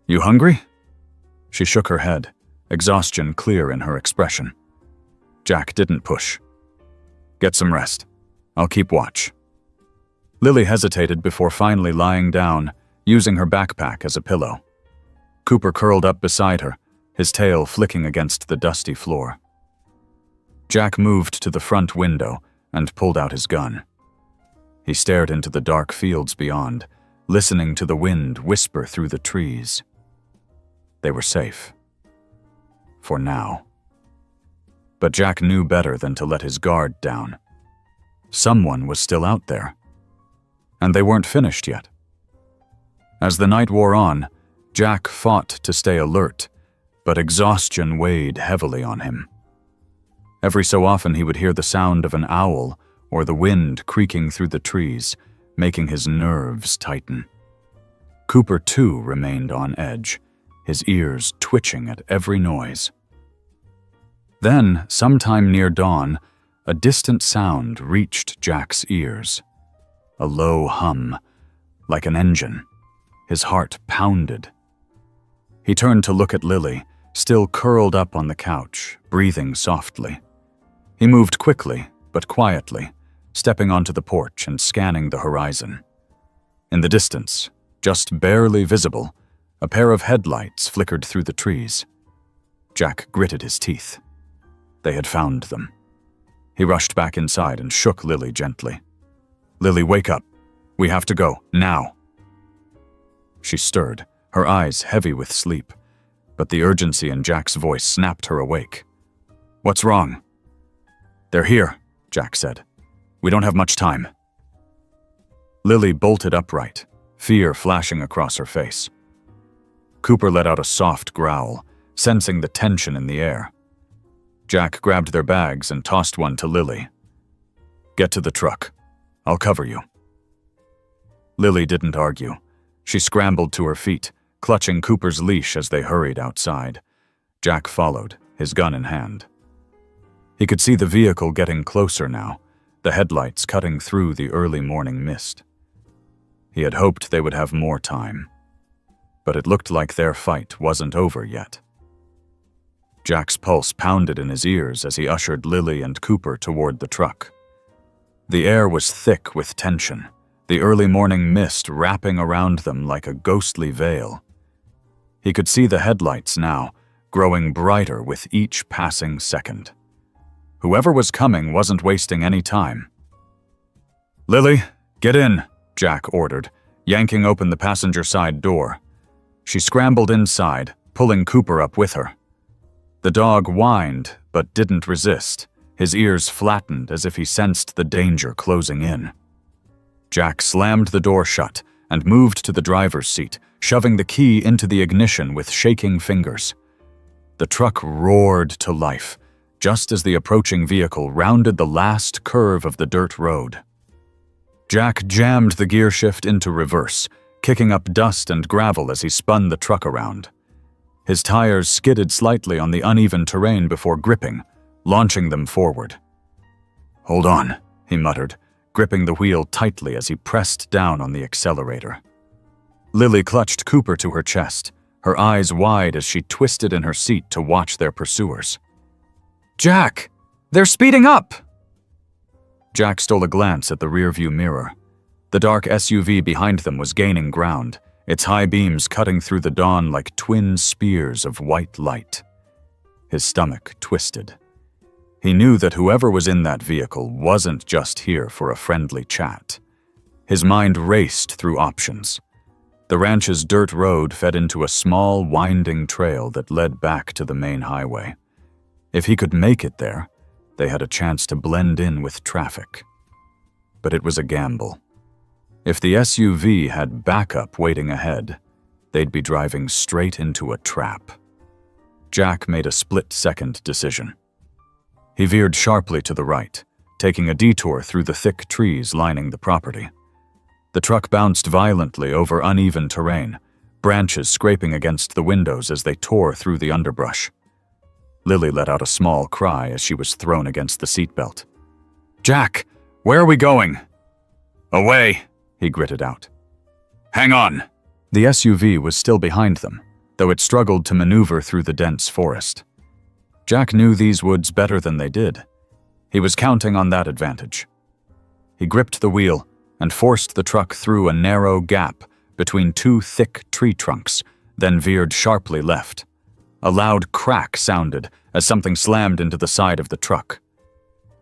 "You hungry?" She shook her head, exhaustion clear in her expression. Jack didn't push. "Get some rest. I'll keep watch." Lily hesitated before finally lying down, using her backpack as a pillow. Cooper curled up beside her, his tail flicking against the dusty floor. Jack moved to the front window and pulled out his gun. He stared into the dark fields beyond, listening to the wind whisper through the trees. They were safe. For now. But Jack knew better than to let his guard down. Someone was still out there. And they weren't finished yet. As the night wore on, Jack fought to stay alert, but exhaustion weighed heavily on him. Every so often he would hear the sound of an owl or the wind creaking through the trees, making his nerves tighten. Cooper, too, remained on edge, his ears twitching at every noise. Then, sometime near dawn, a distant sound reached Jack's ears. A low hum, like an engine. His heart pounded. He turned to look at Lily, still curled up on the couch, breathing softly. He moved quickly, but quietly, stepping onto the porch and scanning the horizon. In the distance, just barely visible, a pair of headlights flickered through the trees. Jack gritted his teeth. They had found them. He rushed back inside and shook Lily gently. "Lily, wake up. We have to go, now." She stirred, her eyes heavy with sleep, but the urgency in Jack's voice snapped her awake. "What's wrong?" "They're here," Jack said. "We don't have much time." Lily bolted upright, fear flashing across her face. Cooper let out a soft growl, sensing the tension in the air. Jack grabbed their bags and tossed one to Lily. Get to the truck. I'll cover you. Lily didn't argue. She scrambled to her feet, clutching Cooper's leash as they hurried outside. Jack followed, his gun in hand. He could see the vehicle getting closer now, the headlights cutting through the early morning mist. He had hoped they would have more time, but it looked like their fight wasn't over yet. Jack's pulse pounded in his ears as he ushered Lily and Cooper toward the truck. The air was thick with tension, the early morning mist wrapping around them like a ghostly veil. He could see the headlights now, growing brighter with each passing second. Whoever was coming wasn't wasting any time. "Lily, get in," Jack ordered, yanking open the passenger side door. She scrambled inside, pulling Cooper up with her. The dog whined, but didn't resist, his ears flattened as if he sensed the danger closing in. Jack slammed the door shut and moved to the driver's seat, shoving the key into the ignition with shaking fingers. The truck roared to life, just as the approaching vehicle rounded the last curve of the dirt road. Jack jammed the gear shift into reverse, kicking up dust and gravel as he spun the truck around. His tires skidded slightly on the uneven terrain before gripping, launching them forward. "Hold on," he muttered, gripping the wheel tightly as he pressed down on the accelerator. Lily clutched Cooper to her chest, her eyes wide as she twisted in her seat to watch their pursuers. "Jack! They're speeding up!" Jack stole a glance at the rearview mirror. The dark SUV behind them was gaining ground, its high beams cutting through the dawn like twin spears of white light. His stomach twisted. He knew that whoever was in that vehicle wasn't just here for a friendly chat. His mind raced through options. The ranch's dirt road fed into a small, winding trail that led back to the main highway. If he could make it there, they had a chance to blend in with traffic. But it was a gamble. If the SUV had backup waiting ahead, they'd be driving straight into a trap. Jack made a split-second decision. He veered sharply to the right, taking a detour through the thick trees lining the property. The truck bounced violently over uneven terrain, branches scraping against the windows as they tore through the underbrush. Lily let out a small cry as she was thrown against the seatbelt. "Jack, where are we going?" "Away," he gritted out. "Hang on." The SUV was still behind them, though it struggled to maneuver through the dense forest. Jack knew these woods better than they did. He was counting on that advantage. He gripped the wheel and forced the truck through a narrow gap between two thick tree trunks, then veered sharply left. A loud crack sounded as something slammed into the side of the truck.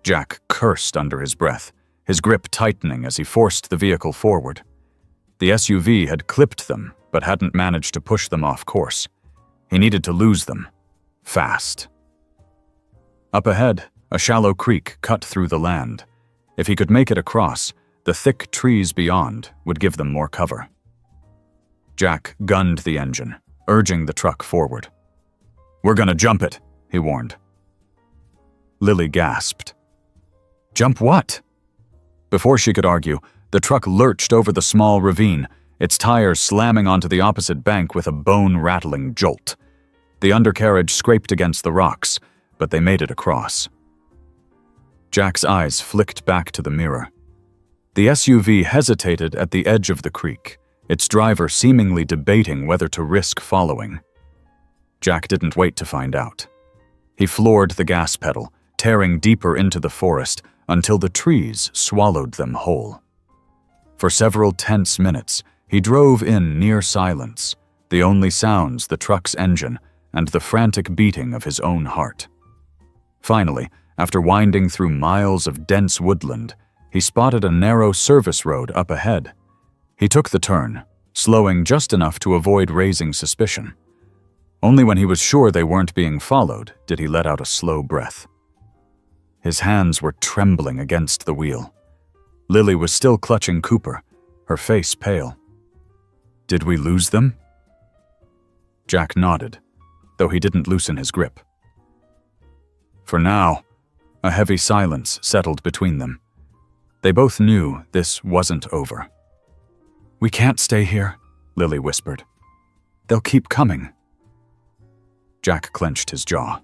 Jack cursed under his breath, his grip tightening as he forced the vehicle forward. The SUV had clipped them, but hadn't managed to push them off course. He needed to lose them. Fast. Up ahead, a shallow creek cut through the land. If he could make it across, the thick trees beyond would give them more cover. Jack gunned the engine, urging the truck forward. "We're gonna jump it," he warned. Lily gasped. "Jump what?" Before she could argue, the truck lurched over the small ravine, its tires slamming onto the opposite bank with a bone-rattling jolt. The undercarriage scraped against the rocks, but they made it across. Jack's eyes flicked back to the mirror. The SUV hesitated at the edge of the creek, its driver seemingly debating whether to risk following. Jack didn't wait to find out. He floored the gas pedal, tearing deeper into the forest until the trees swallowed them whole. For several tense minutes, he drove in near silence, the only sounds the truck's engine and the frantic beating of his own heart. Finally, after winding through miles of dense woodland, he spotted a narrow service road up ahead. He took the turn, slowing just enough to avoid raising suspicion. Only when he was sure they weren't being followed did he let out a slow breath. His hands were trembling against the wheel. Lily was still clutching Cooper, her face pale. "Did we lose them?" Jack nodded, though he didn't loosen his grip. For now, a heavy silence settled between them. They both knew this wasn't over. "We can't stay here," Lily whispered. "They'll keep coming." Jack clenched his jaw.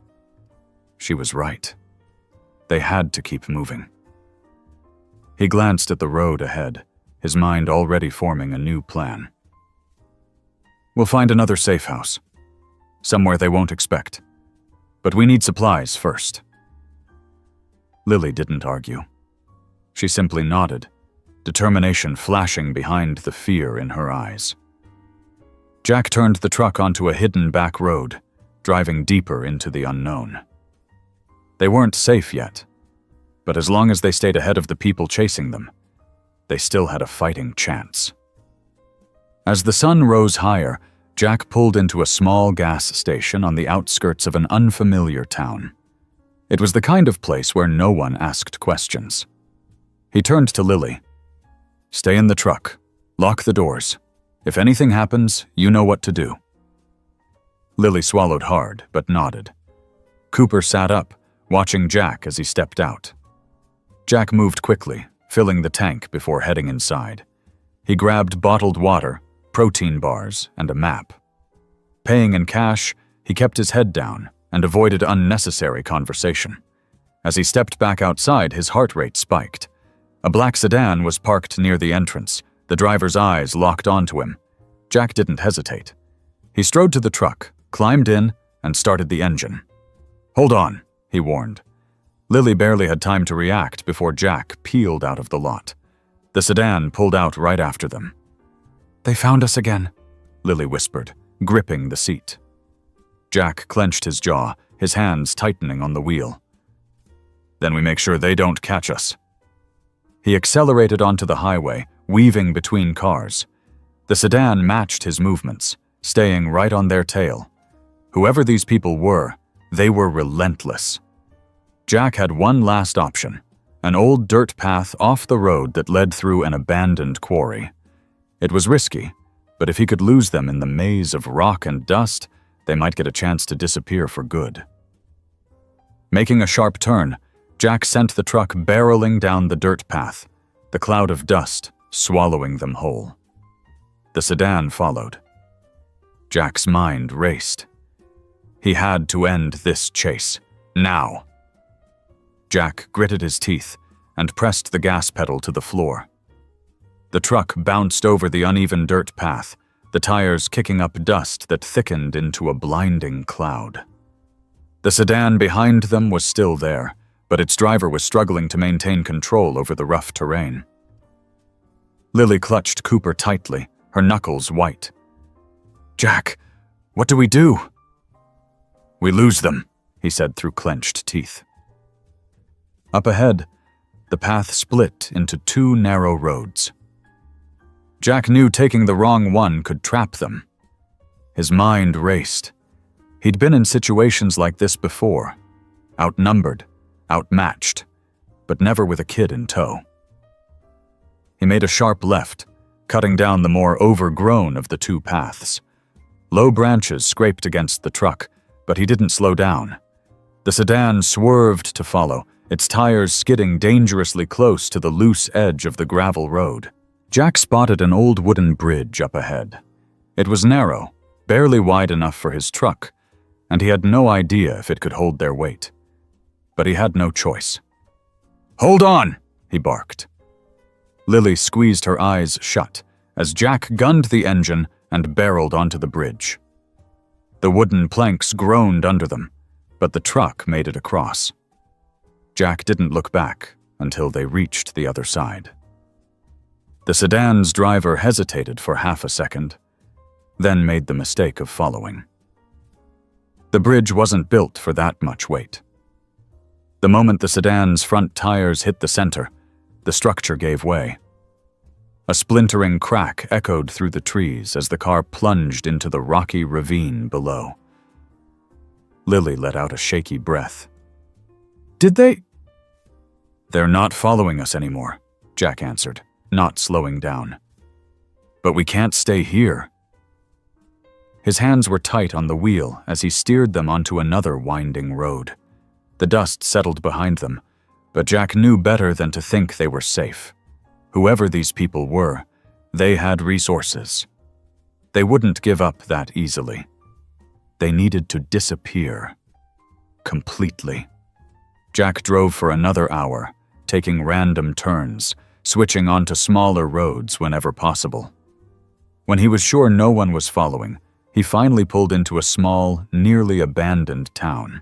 She was right. They had to keep moving. He glanced at the road ahead, his mind already forming a new plan. "We'll find another safe house. Somewhere they won't expect. But we need supplies first." Lily didn't argue. She simply nodded, determination flashing behind the fear in her eyes. Jack turned the truck onto a hidden back road, driving deeper into the unknown. They weren't safe yet, but as long as they stayed ahead of the people chasing them, they still had a fighting chance. As the sun rose higher, Jack pulled into a small gas station on the outskirts of an unfamiliar town. It was the kind of place where no one asked questions. He turned to Lily. "Stay in the truck. Lock the doors. If anything happens, you know what to do." Lily swallowed hard, but nodded. Cooper sat up, watching Jack as he stepped out. Jack moved quickly, filling the tank before heading inside. He grabbed bottled water, protein bars, and a map. Paying in cash, he kept his head down and avoided unnecessary conversation. As he stepped back outside, his heart rate spiked. A black sedan was parked near the entrance, the driver's eyes locked onto him. Jack didn't hesitate. He strode to the truck, climbed in, and started the engine. "Hold on," he warned. Lily barely had time to react before Jack peeled out of the lot. The sedan pulled out right after them. "They found us again," Lily whispered, gripping the seat. Jack clenched his jaw, his hands tightening on the wheel. "Then we make sure they don't catch us." He accelerated onto the highway, weaving between cars. The sedan matched his movements, staying right on their tail. Whoever these people were, they were relentless. Jack had one last option, an old dirt path off the road that led through an abandoned quarry. It was risky, but if he could lose them in the maze of rock and dust, they might get a chance to disappear for good. Making a sharp turn, Jack sent the truck barreling down the dirt path, the cloud of dust swallowing them whole. The sedan followed. Jack's mind raced. He had to end this chase, now. Jack gritted his teeth and pressed the gas pedal to the floor. The truck bounced over the uneven dirt path, the tires kicking up dust that thickened into a blinding cloud. The sedan behind them was still there, but its driver was struggling to maintain control over the rough terrain. Lily clutched Cooper tightly, her knuckles white. "Jack, what do we do?" "We lose them," he said through clenched teeth. Up ahead, the path split into two narrow roads. Jack knew taking the wrong one could trap them. His mind raced. He'd been in situations like this before, outnumbered, outmatched, but never with a kid in tow. He made a sharp left, cutting down the more overgrown of the two paths. Low branches scraped against the truck, but he didn't slow down. The sedan swerved to follow, its tires skidding dangerously close to the loose edge of the gravel road. Jack spotted an old wooden bridge up ahead. It was narrow, barely wide enough for his truck, and he had no idea if it could hold their weight. But he had no choice. "Hold on!" he barked. Lily squeezed her eyes shut as Jack gunned the engine and barreled onto the bridge. The wooden planks groaned under them, but the truck made it across. Jack didn't look back until they reached the other side. The sedan's driver hesitated for half a second, then made the mistake of following. The bridge wasn't built for that much weight. The moment the sedan's front tires hit the center, the structure gave way. A splintering crack echoed through the trees as the car plunged into the rocky ravine below. Lily let out a shaky breath. "Did they—" "They're not following us anymore," Jack answered, not slowing down. "But we can't stay here." His hands were tight on the wheel as he steered them onto another winding road. The dust settled behind them, But Jack knew better than to think they were safe. Whoever these people were, they had resources. They wouldn't give up that easily. They needed to disappear. Completely. Jack drove for another hour, taking random turns, switching onto smaller roads whenever possible. When he was sure no one was following, he finally pulled into a small, nearly abandoned town.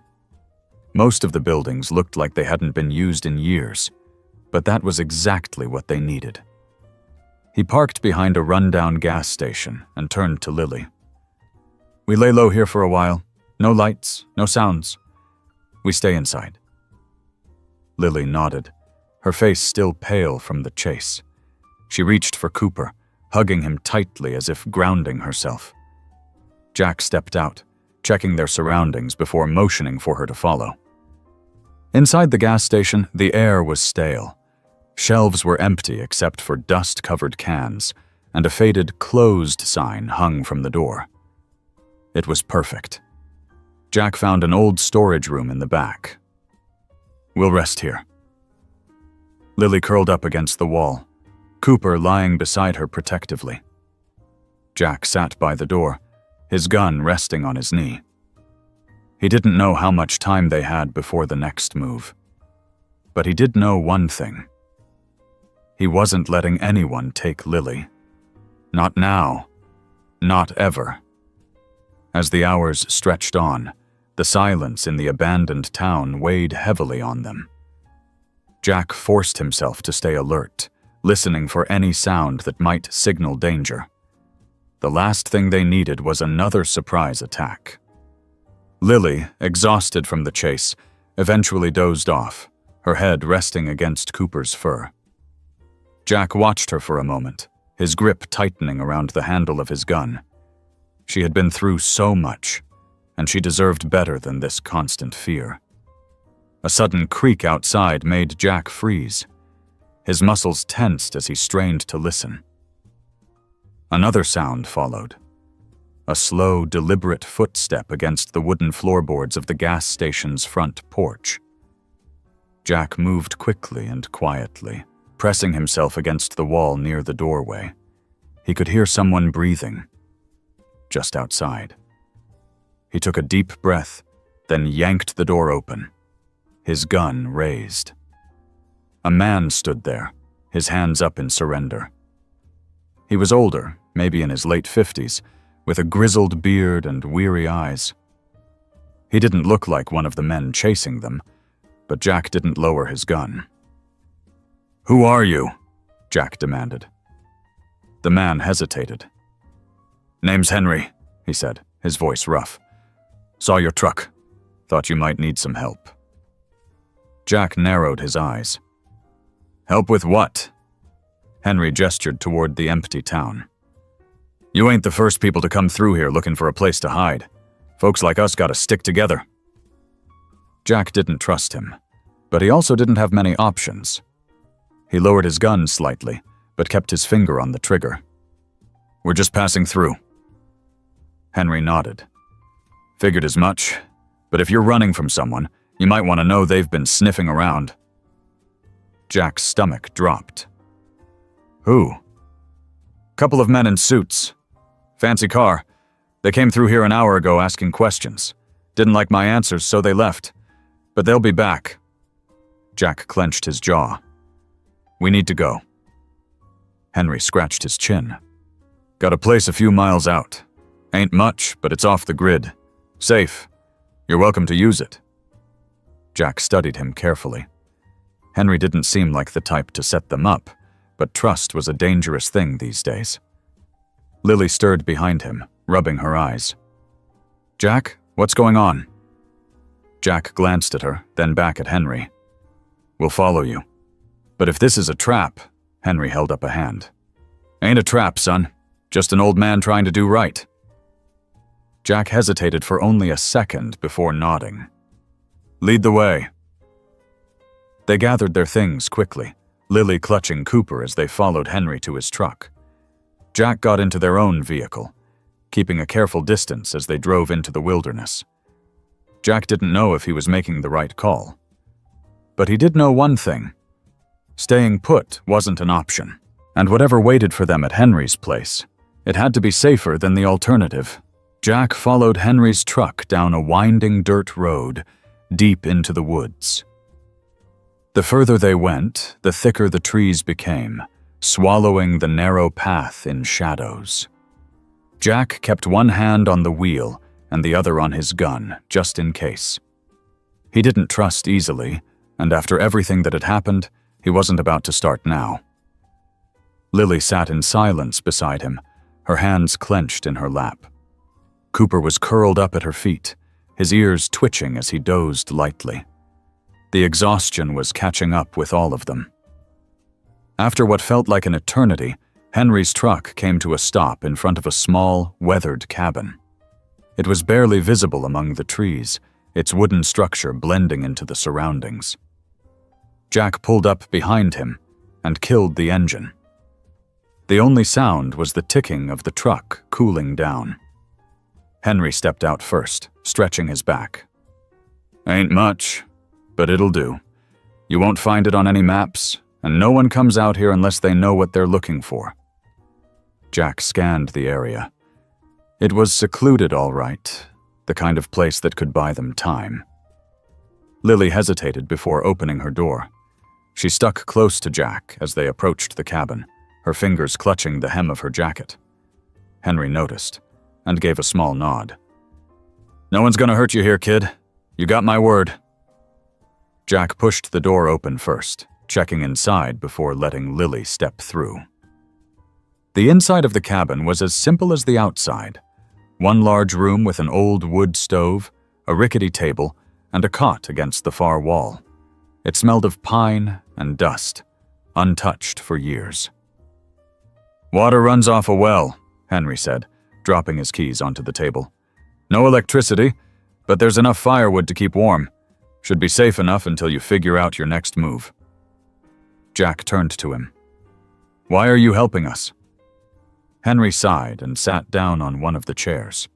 Most of the buildings looked like they hadn't been used in years, but that was exactly what they needed. He parked behind a rundown gas station and turned to Lily. "We lay low here for a while. No lights, no sounds. We stay inside." Lily nodded, her face still pale from the chase. She reached for Cooper, hugging him tightly as if grounding herself. Jack stepped out, checking their surroundings before motioning for her to follow. Inside the gas station, the air was stale. Shelves were empty except for dust-covered cans, and a faded "closed" sign hung from the door. It was perfect. Jack found an old storage room in the back. "We'll rest here." Lily curled up against the wall, Cooper lying beside her protectively. Jack sat by the door, his gun resting on his knee. He didn't know how much time they had before the next move. But he did know one thing. He wasn't letting anyone take Lily. Not now. Not ever. As the hours stretched on, the silence in the abandoned town weighed heavily on them. Jack forced himself to stay alert, listening for any sound that might signal danger. The last thing they needed was another surprise attack. Lily, exhausted from the chase, eventually dozed off, her head resting against Cooper's fur. Jack watched her for a moment, his grip tightening around the handle of his gun. She had been through so much, and she deserved better than this constant fear. A sudden creak outside made Jack freeze. His muscles tensed as he strained to listen. Another sound followed. A slow, deliberate footstep against the wooden floorboards of the gas station's front porch. Jack moved quickly and quietly, pressing himself against the wall near the doorway. He could hear someone breathing, just outside. He took a deep breath, then yanked the door open, his gun raised. A man stood there, his hands up in surrender. He was older, maybe in his late 50s, with a grizzled beard and weary eyes. He didn't look like one of the men chasing them, but Jack didn't lower his gun. "Who are you?" Jack demanded. The man hesitated. "Name's Henry," he said, his voice rough. "Saw your truck. Thought you might need some help." Jack narrowed his eyes. "Help with what?" Henry gestured toward the empty town. "You ain't the first people to come through here looking for a place to hide. Folks like us gotta stick together." Jack didn't trust him, but he also didn't have many options. He lowered his gun slightly, but kept his finger on the trigger. "We're just passing through." Henry nodded. "Figured as much, but if you're running from someone, you might want to know they've been sniffing around." Jack's stomach dropped. "Who?" "Couple of men in suits. Fancy car. They came through here an hour ago asking questions. Didn't like my answers, so they left. But they'll be back." Jack clenched his jaw. "We need to go." Henry scratched his chin. "Got a place a few miles out. Ain't much, but it's off the grid. Safe. You're welcome to use it." Jack studied him carefully. Henry didn't seem like the type to set them up, but trust was a dangerous thing these days. Lily stirred behind him, rubbing her eyes. "Jack, what's going on?" Jack glanced at her, then back at Henry. "We'll follow you. But if this is a trap," Henry held up a hand. "Ain't a trap, son. Just an old man trying to do right." Jack hesitated for only a second before nodding. "Lead the way." They gathered their things quickly, Lily clutching Cooper as they followed Henry to his truck. Jack got into their own vehicle, keeping a careful distance as they drove into the wilderness. Jack didn't know if he was making the right call. But he did know one thing. Staying put wasn't an option, and whatever waited for them at Henry's place, it had to be safer than the alternative. Jack followed Henry's truck down a winding dirt road, deep into the woods. The further they went, the thicker the trees became, swallowing the narrow path in shadows. Jack kept one hand on the wheel and the other on his gun, just in case. He didn't trust easily, and after everything that had happened, he wasn't about to start now. Lily sat in silence beside him, her hands clenched in her lap. Cooper was curled up at her feet, his ears twitching as he dozed lightly. The exhaustion was catching up with all of them. After what felt like an eternity, Henry's truck came to a stop in front of a small, weathered cabin. It was barely visible among the trees, its wooden structure blending into the surroundings. Jack pulled up behind him and killed the engine. The only sound was the ticking of the truck cooling down. Henry stepped out first, stretching his back. "Ain't much, but it'll do. You won't find it on any maps, and no one comes out here unless they know what they're looking for." Jack scanned the area. It was secluded, all right, the kind of place that could buy them time. Lily hesitated before opening her door. She stuck close to Jack as they approached the cabin, her fingers clutching the hem of her jacket. Henry noticed and gave a small nod. "No one's gonna hurt you here, kid. You got my word." Jack pushed the door open first, checking inside before letting Lily step through. The inside of the cabin was as simple as the outside. One large room with an old wood stove, a rickety table, and a cot against the far wall. It smelled of pine and dust, untouched for years. "Water runs off a well," Henry said, dropping his keys onto the table. "No electricity, but there's enough firewood to keep warm. Should be safe enough until you figure out your next move." Jack turned to him. "Why are you helping us?" Henry sighed and sat down on one of the chairs.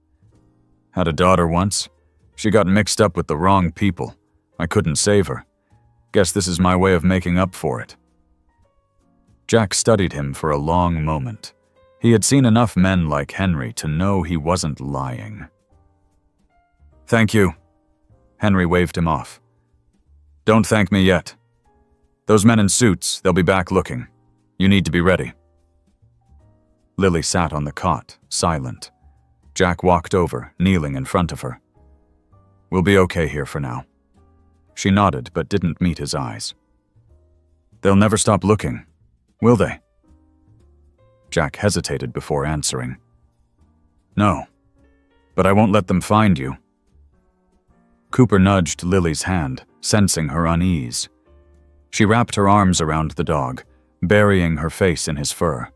"Had a daughter once. She got mixed up with the wrong people. I couldn't save her. Guess this is my way of making up for it." Jack studied him for a long moment. He had seen enough men like Henry to know he wasn't lying. "Thank you." Henry waved him off. "Don't thank me yet. Those men in suits, they'll be back looking. You need to be ready." Lily sat on the cot, silent. Jack walked over, kneeling in front of her. "We'll be okay here for now." She nodded, but didn't meet his eyes. "They'll never stop looking, will they?" Jack hesitated before answering. "No, but I won't let them find you." Cooper nudged Lily's hand, sensing her unease. She wrapped her arms around the dog, burying her face in his fur.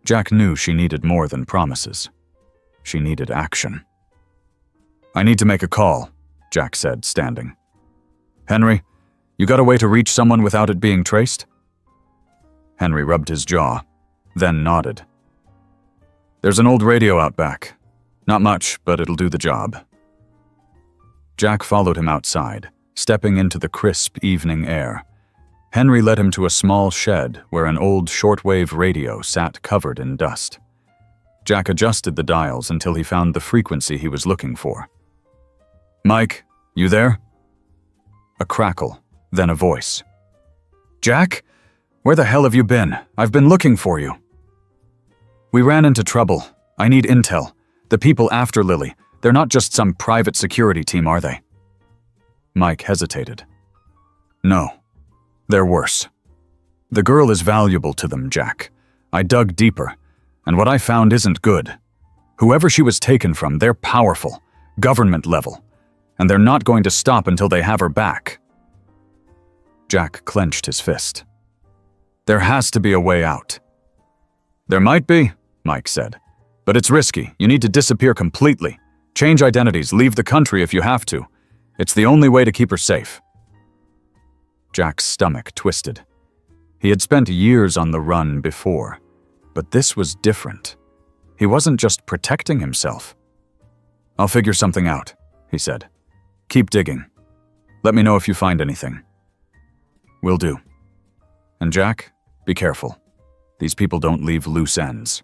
Jack knew she needed more than promises. She needed action. "I need to make a call," Jack said, standing. "Henry, you got a way to reach someone without it being traced?" Henry rubbed his jaw, then nodded. "There's an old radio out back. Not much, but it'll do the job." Jack followed him outside, stepping into the crisp evening air. Henry led him to a small shed where an old shortwave radio sat covered in dust. Jack adjusted the dials until he found the frequency he was looking for. "Mike, you there?" A crackle, then a voice. "Jack? Where the hell have you been? I've been looking for you." "We ran into trouble. I need intel. The people after Lily, they're not just some private security team, are they?" Mike hesitated. "No. They're worse. The girl is valuable to them, Jack. I dug deeper, and what I found isn't good. Whoever she was taken from, they're powerful, government level, and they're not going to stop until they have her back." Jack clenched his fist. "There has to be a way out." "There might be," Mike said, "but it's risky. You need to disappear completely. Change identities, leave the country if you have to. It's the only way to keep her safe." Jack's stomach twisted. He had spent years on the run before, but this was different. He wasn't just protecting himself. "I'll figure something out," he said. "Keep digging. Let me know if you find anything." Will do. And Jack, be careful. These people don't leave loose ends.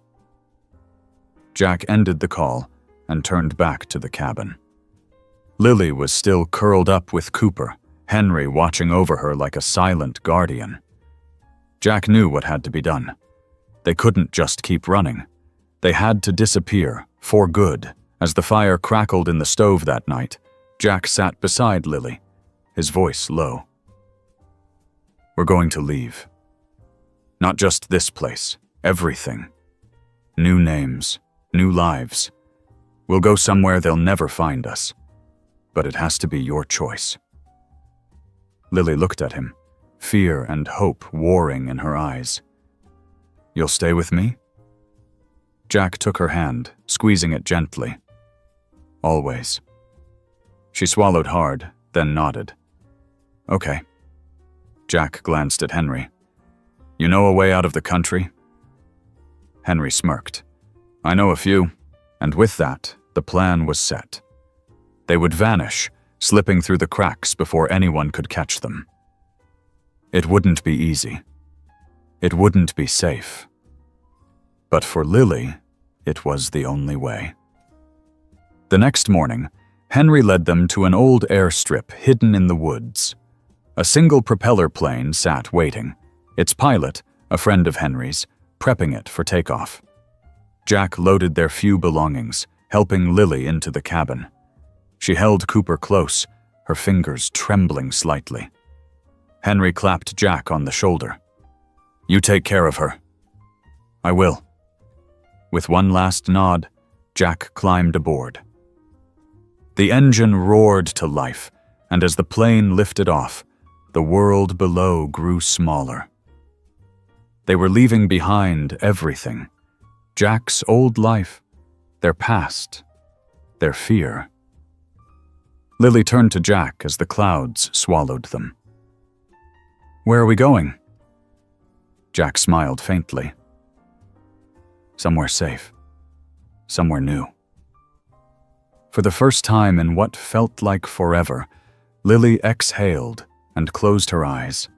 Jack ended the call and turned back to the cabin. Lily was still curled up with Cooper, Henry watching over her like a silent guardian. Jack knew what had to be done. They couldn't just keep running. They had to disappear, for good. As the fire crackled in the stove that night, Jack sat beside Lily, his voice low. We're going to leave. Not just this place, everything. New names, new lives. We'll go somewhere they'll never find us. But it has to be your choice. Lily looked at him, fear and hope warring in her eyes. You'll stay with me? Jack took her hand, squeezing it gently. Always. She swallowed hard, then nodded. Okay. Jack glanced at Henry. You know a way out of the country? Henry smirked. I know a few, and with that, the plan was set. They would vanish, slipping through the cracks before anyone could catch them. It wouldn't be easy. It wouldn't be safe. But for Lily, it was the only way. The next morning, Henry led them to an old airstrip hidden in the woods. A single propeller plane sat waiting, its pilot, a friend of Henry's, prepping it for takeoff. Jack loaded their few belongings, helping Lily into the cabin. She held Cooper close, her fingers trembling slightly. Henry clapped Jack on the shoulder. You take care of her. I will. With one last nod, Jack climbed aboard. The engine roared to life, and as the plane lifted off, the world below grew smaller. They were leaving behind everything. Jack's old life, their past, their fear. Lily turned to Jack as the clouds swallowed them. Where are we going? Jack smiled faintly. Somewhere safe. Somewhere new. For the first time in what felt like forever, Lily exhaled and closed her eyes.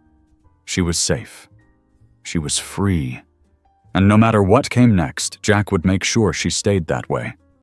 She was safe. She was free. And no matter what came next, Jack would make sure she stayed that way.